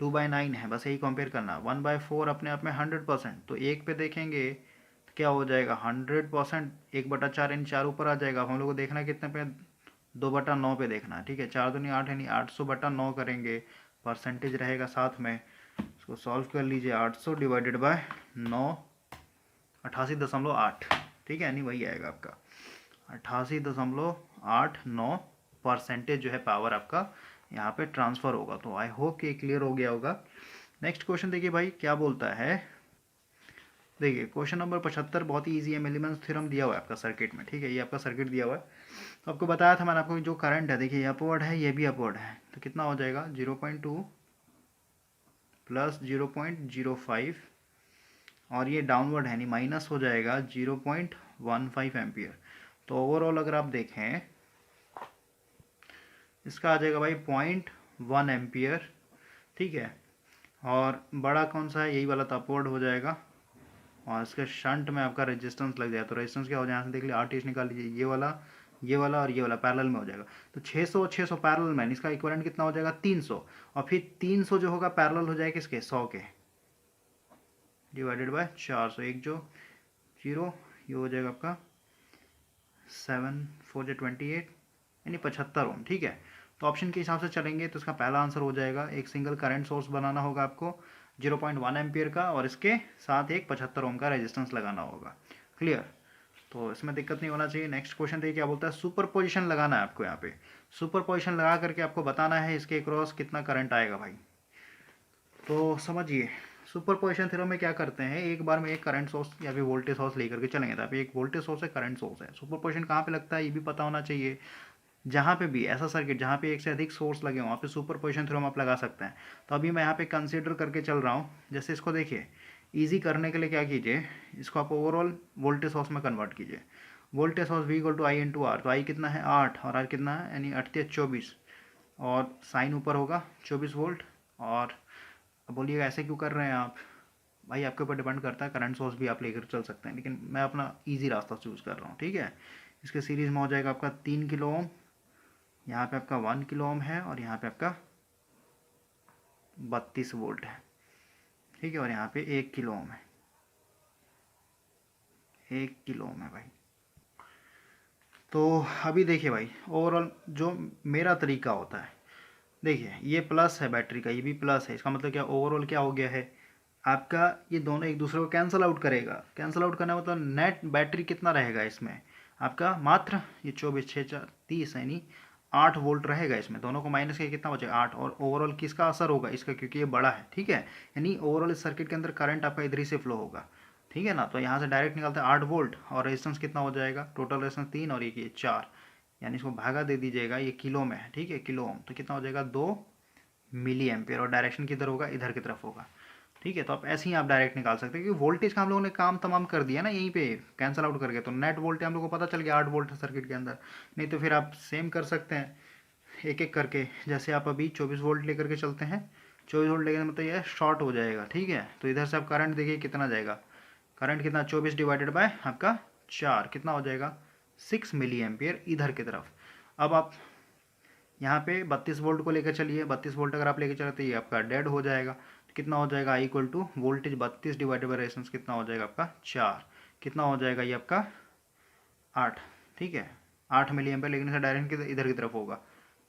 2/9 है, बस यही कंपेयर करना। 1/4 अपने आप में 100%, तो एक पे देखेंगे तो क्या हो जाएगा 100%, 1/4 यानी 4 ऊपर आ जाएगा। हम लोग को देखना है कितने पे, 2/9 पे देखना है, ठीक है। 4 दूनी 8 यानी 800/9 करेंगे, परसेंटेज रहेगा साथ में। इसको सॉल्व कर लीजिए, 800 डिवाइडेड बाय 9 88.8, ठीक है, यानी वही आएगा आपका 88.89% जो है पावर आपका यहाँ पे ट्रांसफ़र होगा। तो आई होप कि क्लियर हो गया होगा। नेक्स्ट क्वेश्चन देखिए भाई क्या बोलता है, देखिए क्वेश्चन नंबर 75 बहुत ही इजी है, मिलीमेंस थ्योरम दिया हुआ है आपका सर्किट में, ठीक है। ये आपका सर्किट दिया हुआ है, तो आपको बताया था मैंने आपको जो करंट है, देखिए ये अपवर्ड है ये भी अपवर्ड है, तो कितना हो जाएगा 0.2 प्लस 0.05 और ये डाउनवर्ड है, यानी माइनस हो जाएगा 0.15 एम्पियर। तो ओवरऑल अगर आप देखें इसका आ जाएगा भाई 0.1 एम्पियर, ठीक है। और बड़ा कौन सा है, यही वाला, तो अपवर्ड हो जाएगा। और इसके शंट में आपका रेजिस्टेंस लग जाए, तो रेजिस्टेंस क्या हो जाए, यहाँ से देख लिया, आर निकाल लीजिए, ये वाला और ये वाला पैरेलल में हो जाएगा। तो 600 पैरेलल में, इसका इक्विवेलेंट कितना हो जाएगा 300। और फिर 300 जो होगा पैरेलल हो जाएगा किसके, 100 के, डिवाइडेड बाय 400, एक जो जीरो, ये हो जाएगा आपका 7×4=28, यानी 75 ओम, ठीक है। तो ऑप्शन के हिसाब से चलेंगे तो इसका पहला आंसर हो जाएगा, एक सिंगल करंट सोर्स बनाना होगा आपको 0.1 एम्पियर का, और इसके साथ एक 75 ओम का रेजिस्टेंस लगाना होगा। क्लियर, तो इसमें दिक्कत नहीं होना चाहिए। नेक्स्ट क्वेश्चन देखिए क्या बोलता है, सुपर पोजिशन लगाना है आपको। यहाँ पे सुपर पोजिशन लगा करके आपको बताना है इसके क्रॉस कितना करंट आएगा भाई। तो समझिए, सुपर पोजिशन थ्योरम में क्या करते हैं, एक बार में एक करंट सोर्स या फिर वोल्टेज सोर्स लेकर के चलेंगे। तो आप एक वोल्टेज सोर्स है, करंट सोर्स है, सुपर पोजिशन कहाँ पे लगता है ये भी पता होना चाहिए। जहाँ पे भी ऐसा सर्किट जहाँ पे एक से अधिक सोर्स लगे हों वहाँ पे सुपर पोजिशन थ्योरम आप लगा सकते हैं। तो अभी मैं यहाँ पे कंसीडर करके चल रहा हूँ। जैसे इसको देखिए, इजी करने के लिए क्या कीजिए, इसको आप ओवरऑल वोल्टेज सोर्स में कन्वर्ट कीजिए। Voltage source V = I × R, तो I कितना है 8 और R कितना है, यानी 8 × 24, और साइन ऊपर होगा 24 वोल्ट। और अब बोलिएगा ऐसे क्यों कर रहे हैं आप, भाई आपके ऊपर डिपेंड करता है, करंट सोर्स भी आप लेकर चल सकते हैं, लेकिन मैं अपना ईजी रास्ता चूज़ कर रहा हूँ, ठीक है। इसके सीरीज़ में हो जाएगा आपका 3 किलो ओम, यहाँ पे आपका 1 किलो ओम है, और यहाँ पे आपका 32 वोल्ट है, ठीक है। और यहाँ पे 1 किलो ओम है, 1 किलो ओम है भाई। तो अभी देखिए भाई, ओवरऑल जो मेरा तरीका होता है, देखिए ये प्लस है बैटरी का, ये भी प्लस है, इसका मतलब क्या, ओवरऑल क्या हो गया है आपका, ये दोनों एक दूसरे को कैंसिल आउट करेगा। कैंसिल आउट करना मतलब नेट बैटरी कितना रहेगा इसमें आपका, मात्र ये 24×6=30, यानी 8 वोल्ट रहेगा इसमें। दोनों को माइनस करके कितना बचेगा 8, और ओवरऑल किसका असर होगा इसका, क्योंकि ये बड़ा है, ठीक है। यानी ओवरऑल इस सर्किट के अंदर करंट आपका इधर ही से फ्लो होगा, ठीक है ना। तो यहाँ से डायरेक्ट निकलता है 8 वोल्ट, और रेजिस्टेंस कितना हो जाएगा, टोटल रेजिस्टेंस 3 और ये 4, यानी इसको भागा दे दीजिएगा, ये किलो में है, ठीक है, किलो ओम, तो कितना हो जाएगा 2 मिली एम्पियर, और डायरेक्शन किधर होगा, इधर की तरफ होगा, ठीक है। तो आप ऐसे ही आप डायरेक्ट निकाल सकते हैं, क्योंकि वोल्टेज का हम लोगों ने काम तमाम कर दिया ना यहीं पे कैंसिल आउट करके, तो नेट वोल्टेज हम लोग को पता चल गया 8 वोल्ट है सर्किट के अंदर। नहीं तो फिर आप सेम कर सकते हैं एक एक करके, जैसे आप अभी 24 वोल्ट लेकर के चलते हैं, 24 वोल्ट लेकर मतलब ये शॉर्ट हो जाएगा, ठीक है। तो इधर से आप करंट देखिए कितना जाएगा, करंट कितना, 24 डिवाइडेड बाय आपका 4, कितना हो जाएगा 6 मिली एम्पियर इधर की तरफ। अब आप यहाँ पे 32 वोल्ट को लेकर चलिए, 32 वोल्ट अगर आप लेकर चले तो ये आपका डेड हो जाएगा। तो कितना हो जाएगा, I = voltage 32 divided by resistance कितना हो जाएगा आपका 4, कितना हो जाएगा ये आपका 8, ठीक है, 8 मिली एम्पियर, लेकिन इसका डायरेक्शन इधर की तरफ होगा,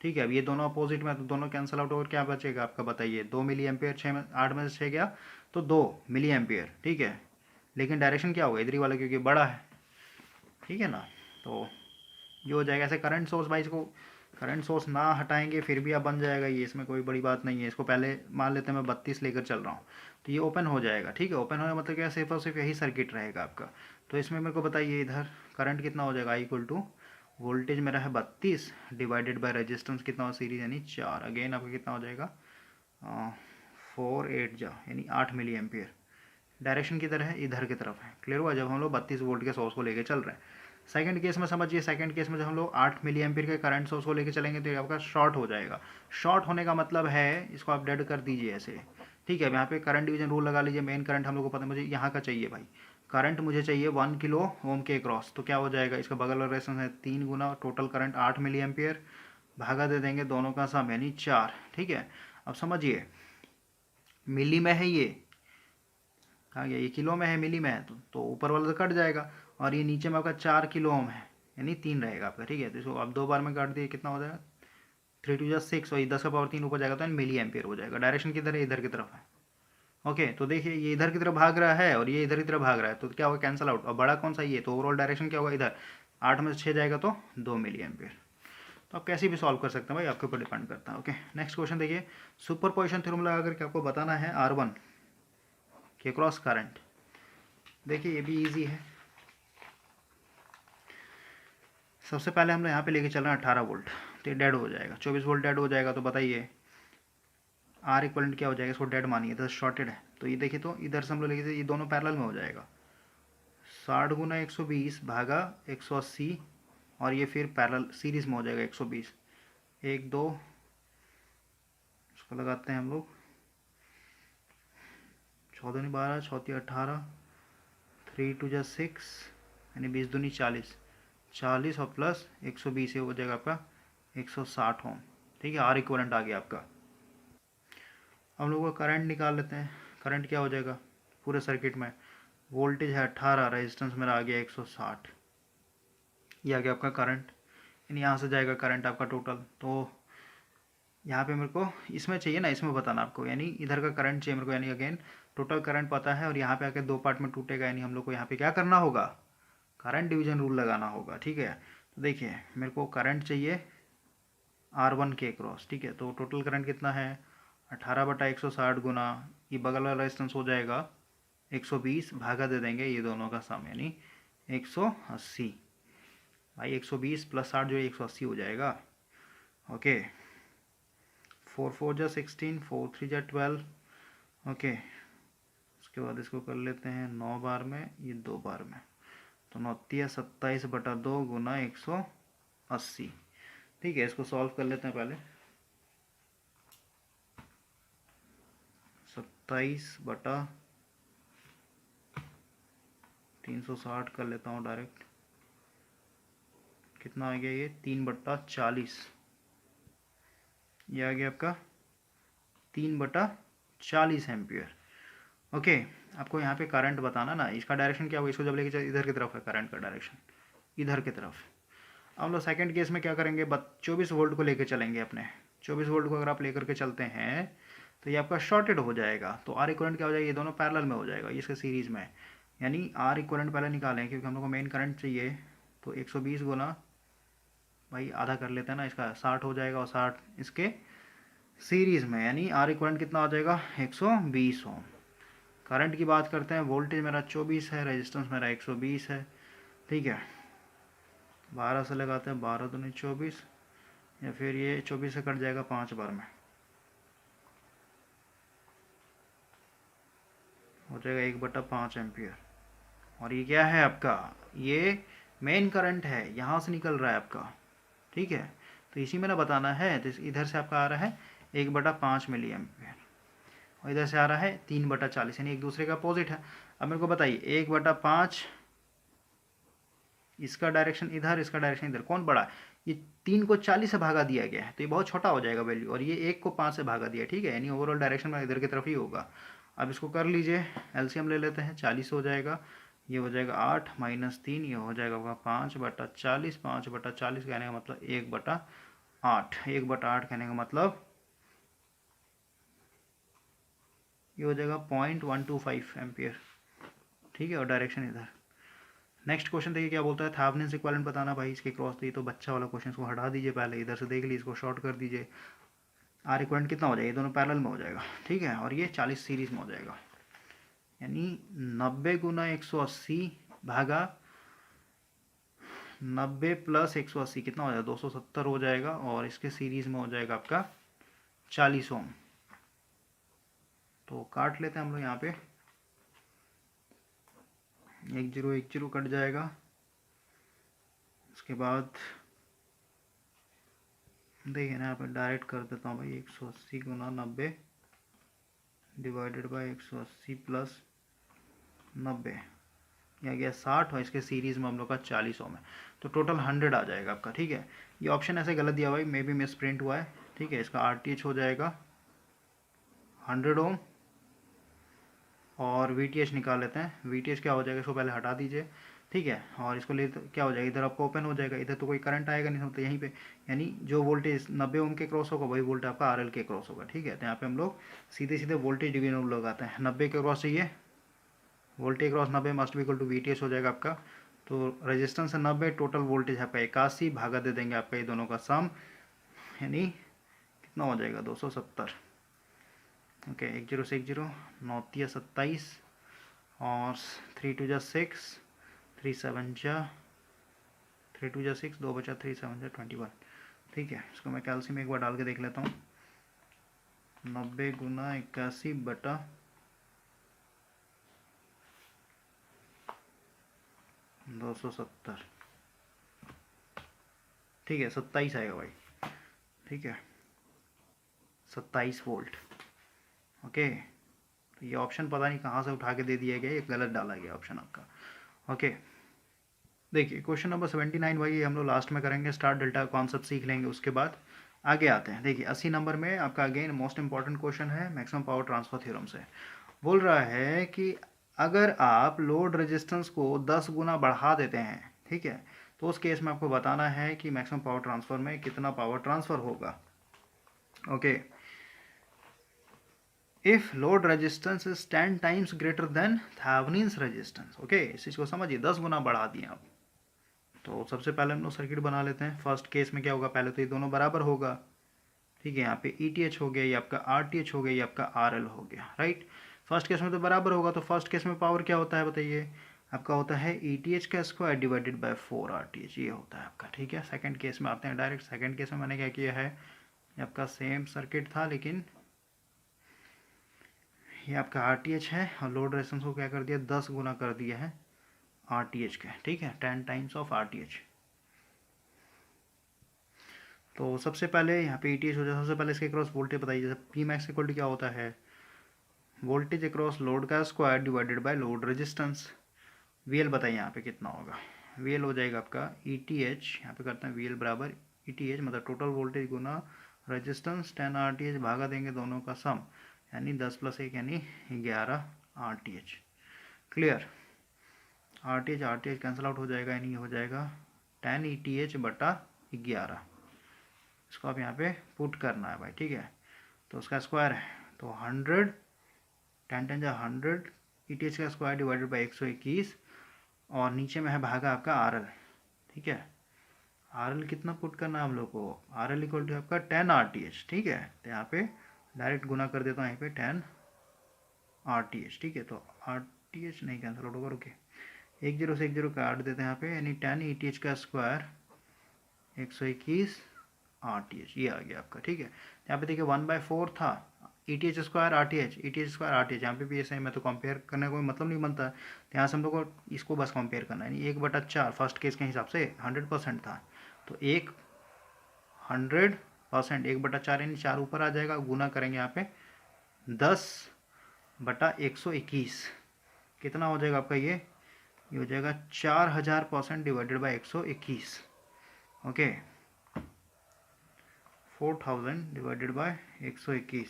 ठीक है। अब ये दोनों अपोजिट में, तो दोनों कैंसिल आउट होकर क्या बचेगा आपका, बताइए 2 मिली एम्पियर, 8 में से 6 गया तो 2 मिली एम्पियर, ठीक है। लेकिन डायरेक्शन क्या होगा, इधर ही वाला, क्योंकि बड़ा है, ठीक है ना। तो ये हो जाएगा ऐसे। करंट सोर्स भाई, इसको करंट सोर्स ना हटाएंगे फिर भी अब बन जाएगा ये, इसमें कोई बड़ी बात नहीं है। इसको पहले मान लेते हैं मैं 32 लेकर चल रहा हूँ, तो ये ओपन हो जाएगा, ठीक है। ओपन होने मतलब क्या, सिर्फ और सिर्फ यही सर्किट रहेगा आपका। तो इसमें मेरे को बताइए इधर करंट कितना हो जाएगा, I = वोल्टेज मेरा है 32 डिवाइडेड बाय रेजिस्टेंस कितना हो, सीरीज यानी 4, अगेन आपका कितना हो जाएगा 4 8 जा, यानी 8 मिली एम्पियर। डायरेक्शन किधर है, इधर की तरफ है। क्लियर हुआ, जब हम लोग 32 वोल्ट के सोर्स को लेकर चल रहे हैं। सेकंड केस में समझिए, सेकंड केस में जब हम लोग 8 मिली एम्पियर के करंट सोर्स को लेकर चलेंगे तो ये आपका शॉर्ट हो जाएगा। शॉर्ट होने का मतलब है, इसको आप डेड कर दीजिए ऐसे, ठीक है। अब यहाँ पे करंट डिवीजन रूल लगा लीजिए। मेन करंट हम लोग को पता है, मुझे यहाँ का चाहिए भाई, करंट मुझे चाहिए 1 किलो ओम के क्रॉस। तो क्या हो जाएगा, इसका बगल वाला रेजिस्टेंस है 3 गुना टोटल करंट 8 मिली एम्पियर, भागा दे देंगे दोनों का सम यानी 4, ठीक है। अब समझिए मिली में है, ये कहाँ गया, ये किलो में है, मिली में है, तो ऊपर वाला तो कट जाएगा, और ये नीचे में आपका 4 किलो ओम है, यानी 3 रहेगा आपका, ठीक है। तो इसको आप 2 बार में काट दिए, कितना हो जाएगा 3 × 6, और 10 का पावर 3 ऊपर जाएगा तो मिली एम्पियर हो जाएगा। डायरेक्शन किधर है, इधर की तरफ है, ओके। तो देखिए ये इधर की तरफ भाग रहा है और ये इधर की तरफ भाग रहा है, तो क्या होगा कैंसिल आउट। और बड़ा कौन सा, ये, तो ओवरऑल डायरेक्शन क्या होगा इधर, 8 में से 6 जाएगा तो 2 मिली एम्पियर। तो आप कैसे भी सॉल्व कर सकते हैं भाई, आपके ऊपर डिपेंड करता है, ओके। नेक्स्ट क्वेश्चन देखिए, सुपर पोजिशन थ्योरम लगा करके आपको बताना है R1 के क्रॉस करंट। देखिए ये भी इजी है। सबसे पहले हम लोग यहाँ पे लेके चल रहे हैं 18 वोल्ट, तो ये डेड हो जाएगा, 24 वोल्ट डेड हो जाएगा। तो बताइए R इक्वलेंट क्या हो जाएगा, इसको डेड मानिए, तो शॉर्टेड है, तो ये देखिए, तो इधर से हम लोग लेके ये दोनों पैरेलल में हो जाएगा। 60 गुना 120 भागा 180, और ये फिर पैरेलल सीरीज में हो जाएगा 120। 1 2, इसको लगाते हैं हम लोग, 14 12, 14 18, 3 2 जा 6, यानी 20 दूनी 40, 40 और प्लस 120, ये हो जाएगा आपका 160 ओम। ठीक है, आर इक्वलेंट आ गया आपका। हम लोग का करंट निकाल लेते हैं। करंट क्या हो जाएगा पूरे सर्किट में, वोल्टेज है 18, रेजिस्टेंस मेरा आ गया 160, ये आ गया आपका करंट। यानी यहाँ से जाएगा करंट आपका टोटल। तो यहाँ पे मेरे को इसमें चाहिए ना, इसमें बताना आपको, यानी इधर का करंट चाहिए मेरे को, यानी अगेन टोटल करंट पता है और यहाँ पे आके दो पार्ट में टूटेगा, यानी हम लोग को यहाँ पे क्या करना होगा, करंट डिवीजन रूल लगाना होगा। ठीक है, तो देखिए मेरे को करंट चाहिए R1 के क्रॉस। ठीक है, तो टोटल करंट कितना है 18/160 गुना ये बगल वाला रेजिस्टेंस हो जाएगा 120, भागा दे देंगे ये दोनों का सम, यानी 180। भाई 120 प्लस 60 जो है 180 हो जाएगा। ओके, 4 4 जा 16, 4 3 जा 12। ओके, उसके बाद इसको कर लेते हैं 9 बार में, ये 2 बार में, तो 9 27/2 गुना 180। ठीक है, इसको सॉल्व कर लेते हैं पहले। 27/360 कर लेता हूँ डायरेक्ट। कितना आ गया ये 3/40, ये आ गया आपका 3/40 एम्पियर। ओके, आपको यहाँ पे करंट बताना ना, इसका डायरेक्शन क्या होगा, इसको जब लेके चल इधर की तरफ है करंट का डायरेक्शन, इधर की तरफ। हम लोग सेकंड केस में क्या करेंगे, 24 वोल्ट को लेकर चलेंगे अपने। 24 वोल्ट को अगर आप लेकर के चलते हैं तो ये आपका शॉर्टेड हो जाएगा, तो आर इक्वलेंट क्या हो जाएगा, ये दोनों पैरेलल में हो जाएगा इसके सीरीज में। यानी आर इक्वलेंट पहले निकालें, क्योंकि हम लोग को मेन करंट चाहिए। तो 120 गुना, भाई आधा कर लेते हैं ना इसका, 60 हो जाएगा, और 60 इसके सीरीज में, यानी आर इक्वलेंट कितना हो जाएगा 120 ओम। करंट की बात करते हैं, वोल्टेज मेरा 24 है, रेजिस्टेंस मेरा 120 है। ठीक है, 12 से लगाते हैं, 12 दूनी 24, या फिर ये 24 से कट जाएगा 5 बार में, हो जाएगा 1/5 एम्पियर। और ये क्या है आपका, ये मेन करंट है, यहाँ से निकल रहा है आपका। ठीक है, तो इसी में ना बताना है, तो इधर से आपका आ रहा है 1/5 मिली एम्पियर, और इधर से आ रहा है 3/40, यानी एक दूसरे का अपोजिट है। अब मेरे को बताइए 1/5, इसका डायरेक्शन इधर, इसका डायरेक्शन इधर, कौन बड़ा है, ये 3 को 40 से भागा दिया गया है, तो ये बहुत छोटा हो जाएगा वैल्यू, और ये 1 को 5 से भागा दिया। ठीक है, यानी ओवरऑल डायरेक्शन में इधर की तरफ ही होगा। अब इसको कर लीजिए, एलसीएम ले लेते हैं, 40 हो जाएगा, ये हो जाएगा 8 - 3, ये हो जाएगा 5/40। 5/40 कहने का मतलब 1/8, 1/8 कहने का मतलब ये हो जाएगा 0.125 एम्पियर। ठीक है, और डायरेक्शन इधर। नेक्स्ट क्वेश्चन देखिए क्या बोलता है, थेवेनिन इक्विवेलेंट बताना। भाई इसके क्रॉस दी, तो बच्चा वाला क्वेश्चन को हटा दीजिए, पहले इधर से देख लीजिए, इसको शॉर्ट कर दीजिए। आर इक्विवेलेंट कितना हो जाएगा, ये दोनों पैरेलल में हो जाएगा। ठीक है, और ये 40 सीरीज में हो जाएगा, यानी 90 गुना 180 भागा 90 प्लस 180 कितना हो जाएगा 270 हो जाएगा, और इसके सीरीज में हो जाएगा आपका 40 ओम। तो काट लेते हैं हम लोग यहाँ पे, 1 0 1 0 कट जाएगा। उसके बाद देखिए ना, यहाँ पे डायरेक्ट कर देता हूँ भाई, 180 गुना 90 डिवाइडेड बाई 180 प्लस 90, यह गया 60, और इसके सीरीज़ में हम लोग का 40 ओम है, तो टोटल 100 आ जाएगा आपका। ठीक है, ये ऑप्शन ऐसे गलत दिया भाई, मे बी मिस प्रिंट हुआ है। ठीक है, इसका RTH हो जाएगा 100 ओम, और VTH निकाल लेते हैं। VTH क्या हो जाएगा, इसको पहले हटा दीजिए। ठीक है, और इसको ले तो क्या हो जाएगा, इधर आपको ओपन हो जाएगा, इधर तो कोई करंट आएगा नहीं, तो यहीं पे यानी जो वोल्टेज 90 ओम के क्रॉस होगा वही वोल्टेज आपका RL के क्रॉस होगा। ठीक है, तो यहाँ पे हम लोग सीधे सीधे वोल्टेज डिवीजन लगाते हैं, 90 के क्रॉस चाहिए, voltage cross 90 must be equal to VTH हो जाएगा आपका। तो रेजिस्टेंस है 90, टोटल वोल्टेज आपका 81, भागा दे देंगे आपका ये दोनों का सम, यानी कितना हो जाएगा 270। ओके, 1 0 से 1 0, 9 3 27, और 3 2 जा 6, 3 7 जा 3 2 जा 6, 2 बचा 3 7 जा 21। ठीक है, इसको मैं कैल्सी में एक बार डाल के देख लेता हूँ। 90 गुना 81 बटा 270, ठीक है 27 आएगा भाई, ठीक है 27 वोल्ट। ओके, तो ये ऑप्शन पता नहीं कहाँ से उठा के दे दिया गया, ये गलत डाला गया ऑप्शन आपका। ओके, देखिए क्वेश्चन नंबर 79 भाई हम लोग लास्ट में करेंगे, स्टार डेल्टा कॉन्सेप्ट सीख लेंगे, उसके बाद आगे आते हैं। देखिए 80 नंबर में आपका अगेन मोस्ट इंपॉर्टेंट क्वेश्चन है मैक्सिमम पावर ट्रांसफर थ्योरम से। बोल रहा है कि अगर आप लोड रेजिस्टेंस को 10 गुना बढ़ा देते हैं, ठीक है, तो उस केस में आपको बताना है कि मैक्सिमम पावर ट्रांसफर में कितना पावर ट्रांसफर होगा। Okay, if load resistance is 10 times greater than Thevenin's resistance. Okay, इस चीज़ को समझिए, 10 गुना बढ़ा दिए आप। तो सबसे पहले हम लोग सर्किट बना लेते हैं। फर्स्ट केस में क्या होगा, पहले तो ये दोनों बराबर होगा, ठीक है, यहाँ पे ETH हो गया, ये आपका RTH हो गया, ये आपका RL हो गया, राइट। फर्स्ट केस में तो बराबर होगा, तो फर्स्ट केस में पावर क्या होता है बताइए, आपका होता है ETH का स्क्वायर डिवाइडेड बाय 4 RTH, ये होता है आपका, ठीक है। सेकंड केस में आते हैं डायरेक्ट। सेकंड केस में मैंने क्या किया है, आपका सेम सर्किट था, लेकिन ये आपका RTH है और लोड रेजिस्टेंस को क्या कर दिया, 10 गुना कर दिया है RTH के, ठीक है, 10 टाइम्स ऑफ RTH। तो सबसे पहले यहाँ पे ETH हो जाए, सबसे पहले इसके क्रॉस वोल्टेज बताइए। जैसे P मैक्स इक्वल टू क्या होता है, वोल्टेज अक्रॉस लोड का square divided by load resistance. VL बताइए यहाँ पे कितना होगा, VL हो जाएगा आपका ETH, यहाँ पे करते हैं VL बराबर ETH, मतलब टोटल वोल्टेज गुना रेजिस्टेंस 10 RTH भागा देंगे दोनों का सम, यानी 10 + 1 यानी 11 RTH। Clear, RTH cancel out हो जाएगा, यानी हो जाएगा 10 ETH बटा 11। इसको आप यहाँ पे पुट करना है भाई, ठीक है। तो उसका स्क्वायर है तो 100, 10 10 100, ETH का स्क्वायर डिवाइडेड बाई 121, और नीचे में है भागा आपका RL, ठीक है। RL कितना पुट करना है हम लोग को, RL इक्वल टू आपका 10 RTH, ठीक है। तो यहाँ पे डायरेक्ट गुना कर देता हूँ यहाँ पे 10 RTH, ठीक है। तो RTH नहीं कैंसिल आउट होगा, रुके, 1 0 से 1 0 काट देते हैं यहाँ पे, यानी 10 ETH का स्क्वायर 121 RTH, ये आ गया आपका, ठीक है। यहाँ पे देखिए 1/4 था, ETH स्क्वायर RTH, यहाँ पे भी ऐसे में तो कंपेयर करने का कोई मतलब नहीं बनता है, तो यहाँ से हम लोग को इसको बस कंपेयर करना है, 1/4 फर्स्ट केस के हिसाब से 100% था, तो 100%, 1/4 यानी 4 ऊपर आ जाएगा, गुना करेंगे यहाँ पे 10/121, कितना हो जाएगा आपका, ये हो जाएगा 4000% divided by 121। Okay, 4000 divided by 121,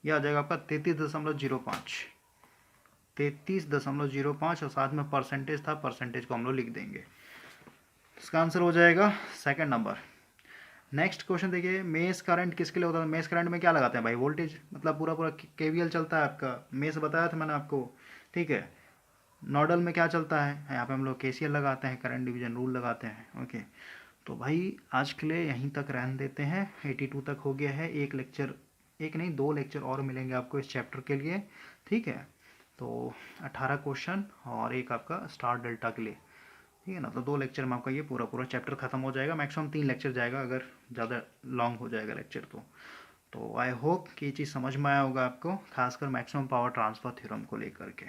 यह आ जाएगा आपका 33.05, 33.05, और साथ में परसेंटेज था, परसेंटेज को हम लोग लिख देंगे। इसका आंसर हो जाएगा सेकंड नंबर। नेक्स्ट क्वेश्चन देखिए, मेस करंट किसके लिए होता है। मेस करंट में क्या लगाते हैं भाई, वोल्टेज, मतलब पूरा पूरा KVL चलता है आपका, मेस बताया था मैंने आपको, ठीक है। नोडल में क्या चलता है, यहाँ पे हम लोग KCL लगाते हैं, करंट डिवीजन रूल लगाते हैं। ओके, तो भाई आज के लिए यहीं तक रहने देते हैं, 82 तक हो गया है। एक लेक्चर, एक नहीं 2 लेक्चर और मिलेंगे आपको इस चैप्टर के लिए, ठीक है। तो 18 क्वेश्चन और एक आपका स्टार डेल्टा के लिए, ठीक है ना। तो 2 लेक्चर में आपका ये पूरा पूरा चैप्टर खत्म हो जाएगा, मैक्सिमम 3 लेक्चर जाएगा, अगर ज़्यादा लॉन्ग हो जाएगा लेक्चर तो आई होप कि ये चीज़ समझ में आया होगा आपको, खासकर मैक्सिमम पावर ट्रांसफर थ्योरम को लेकर के।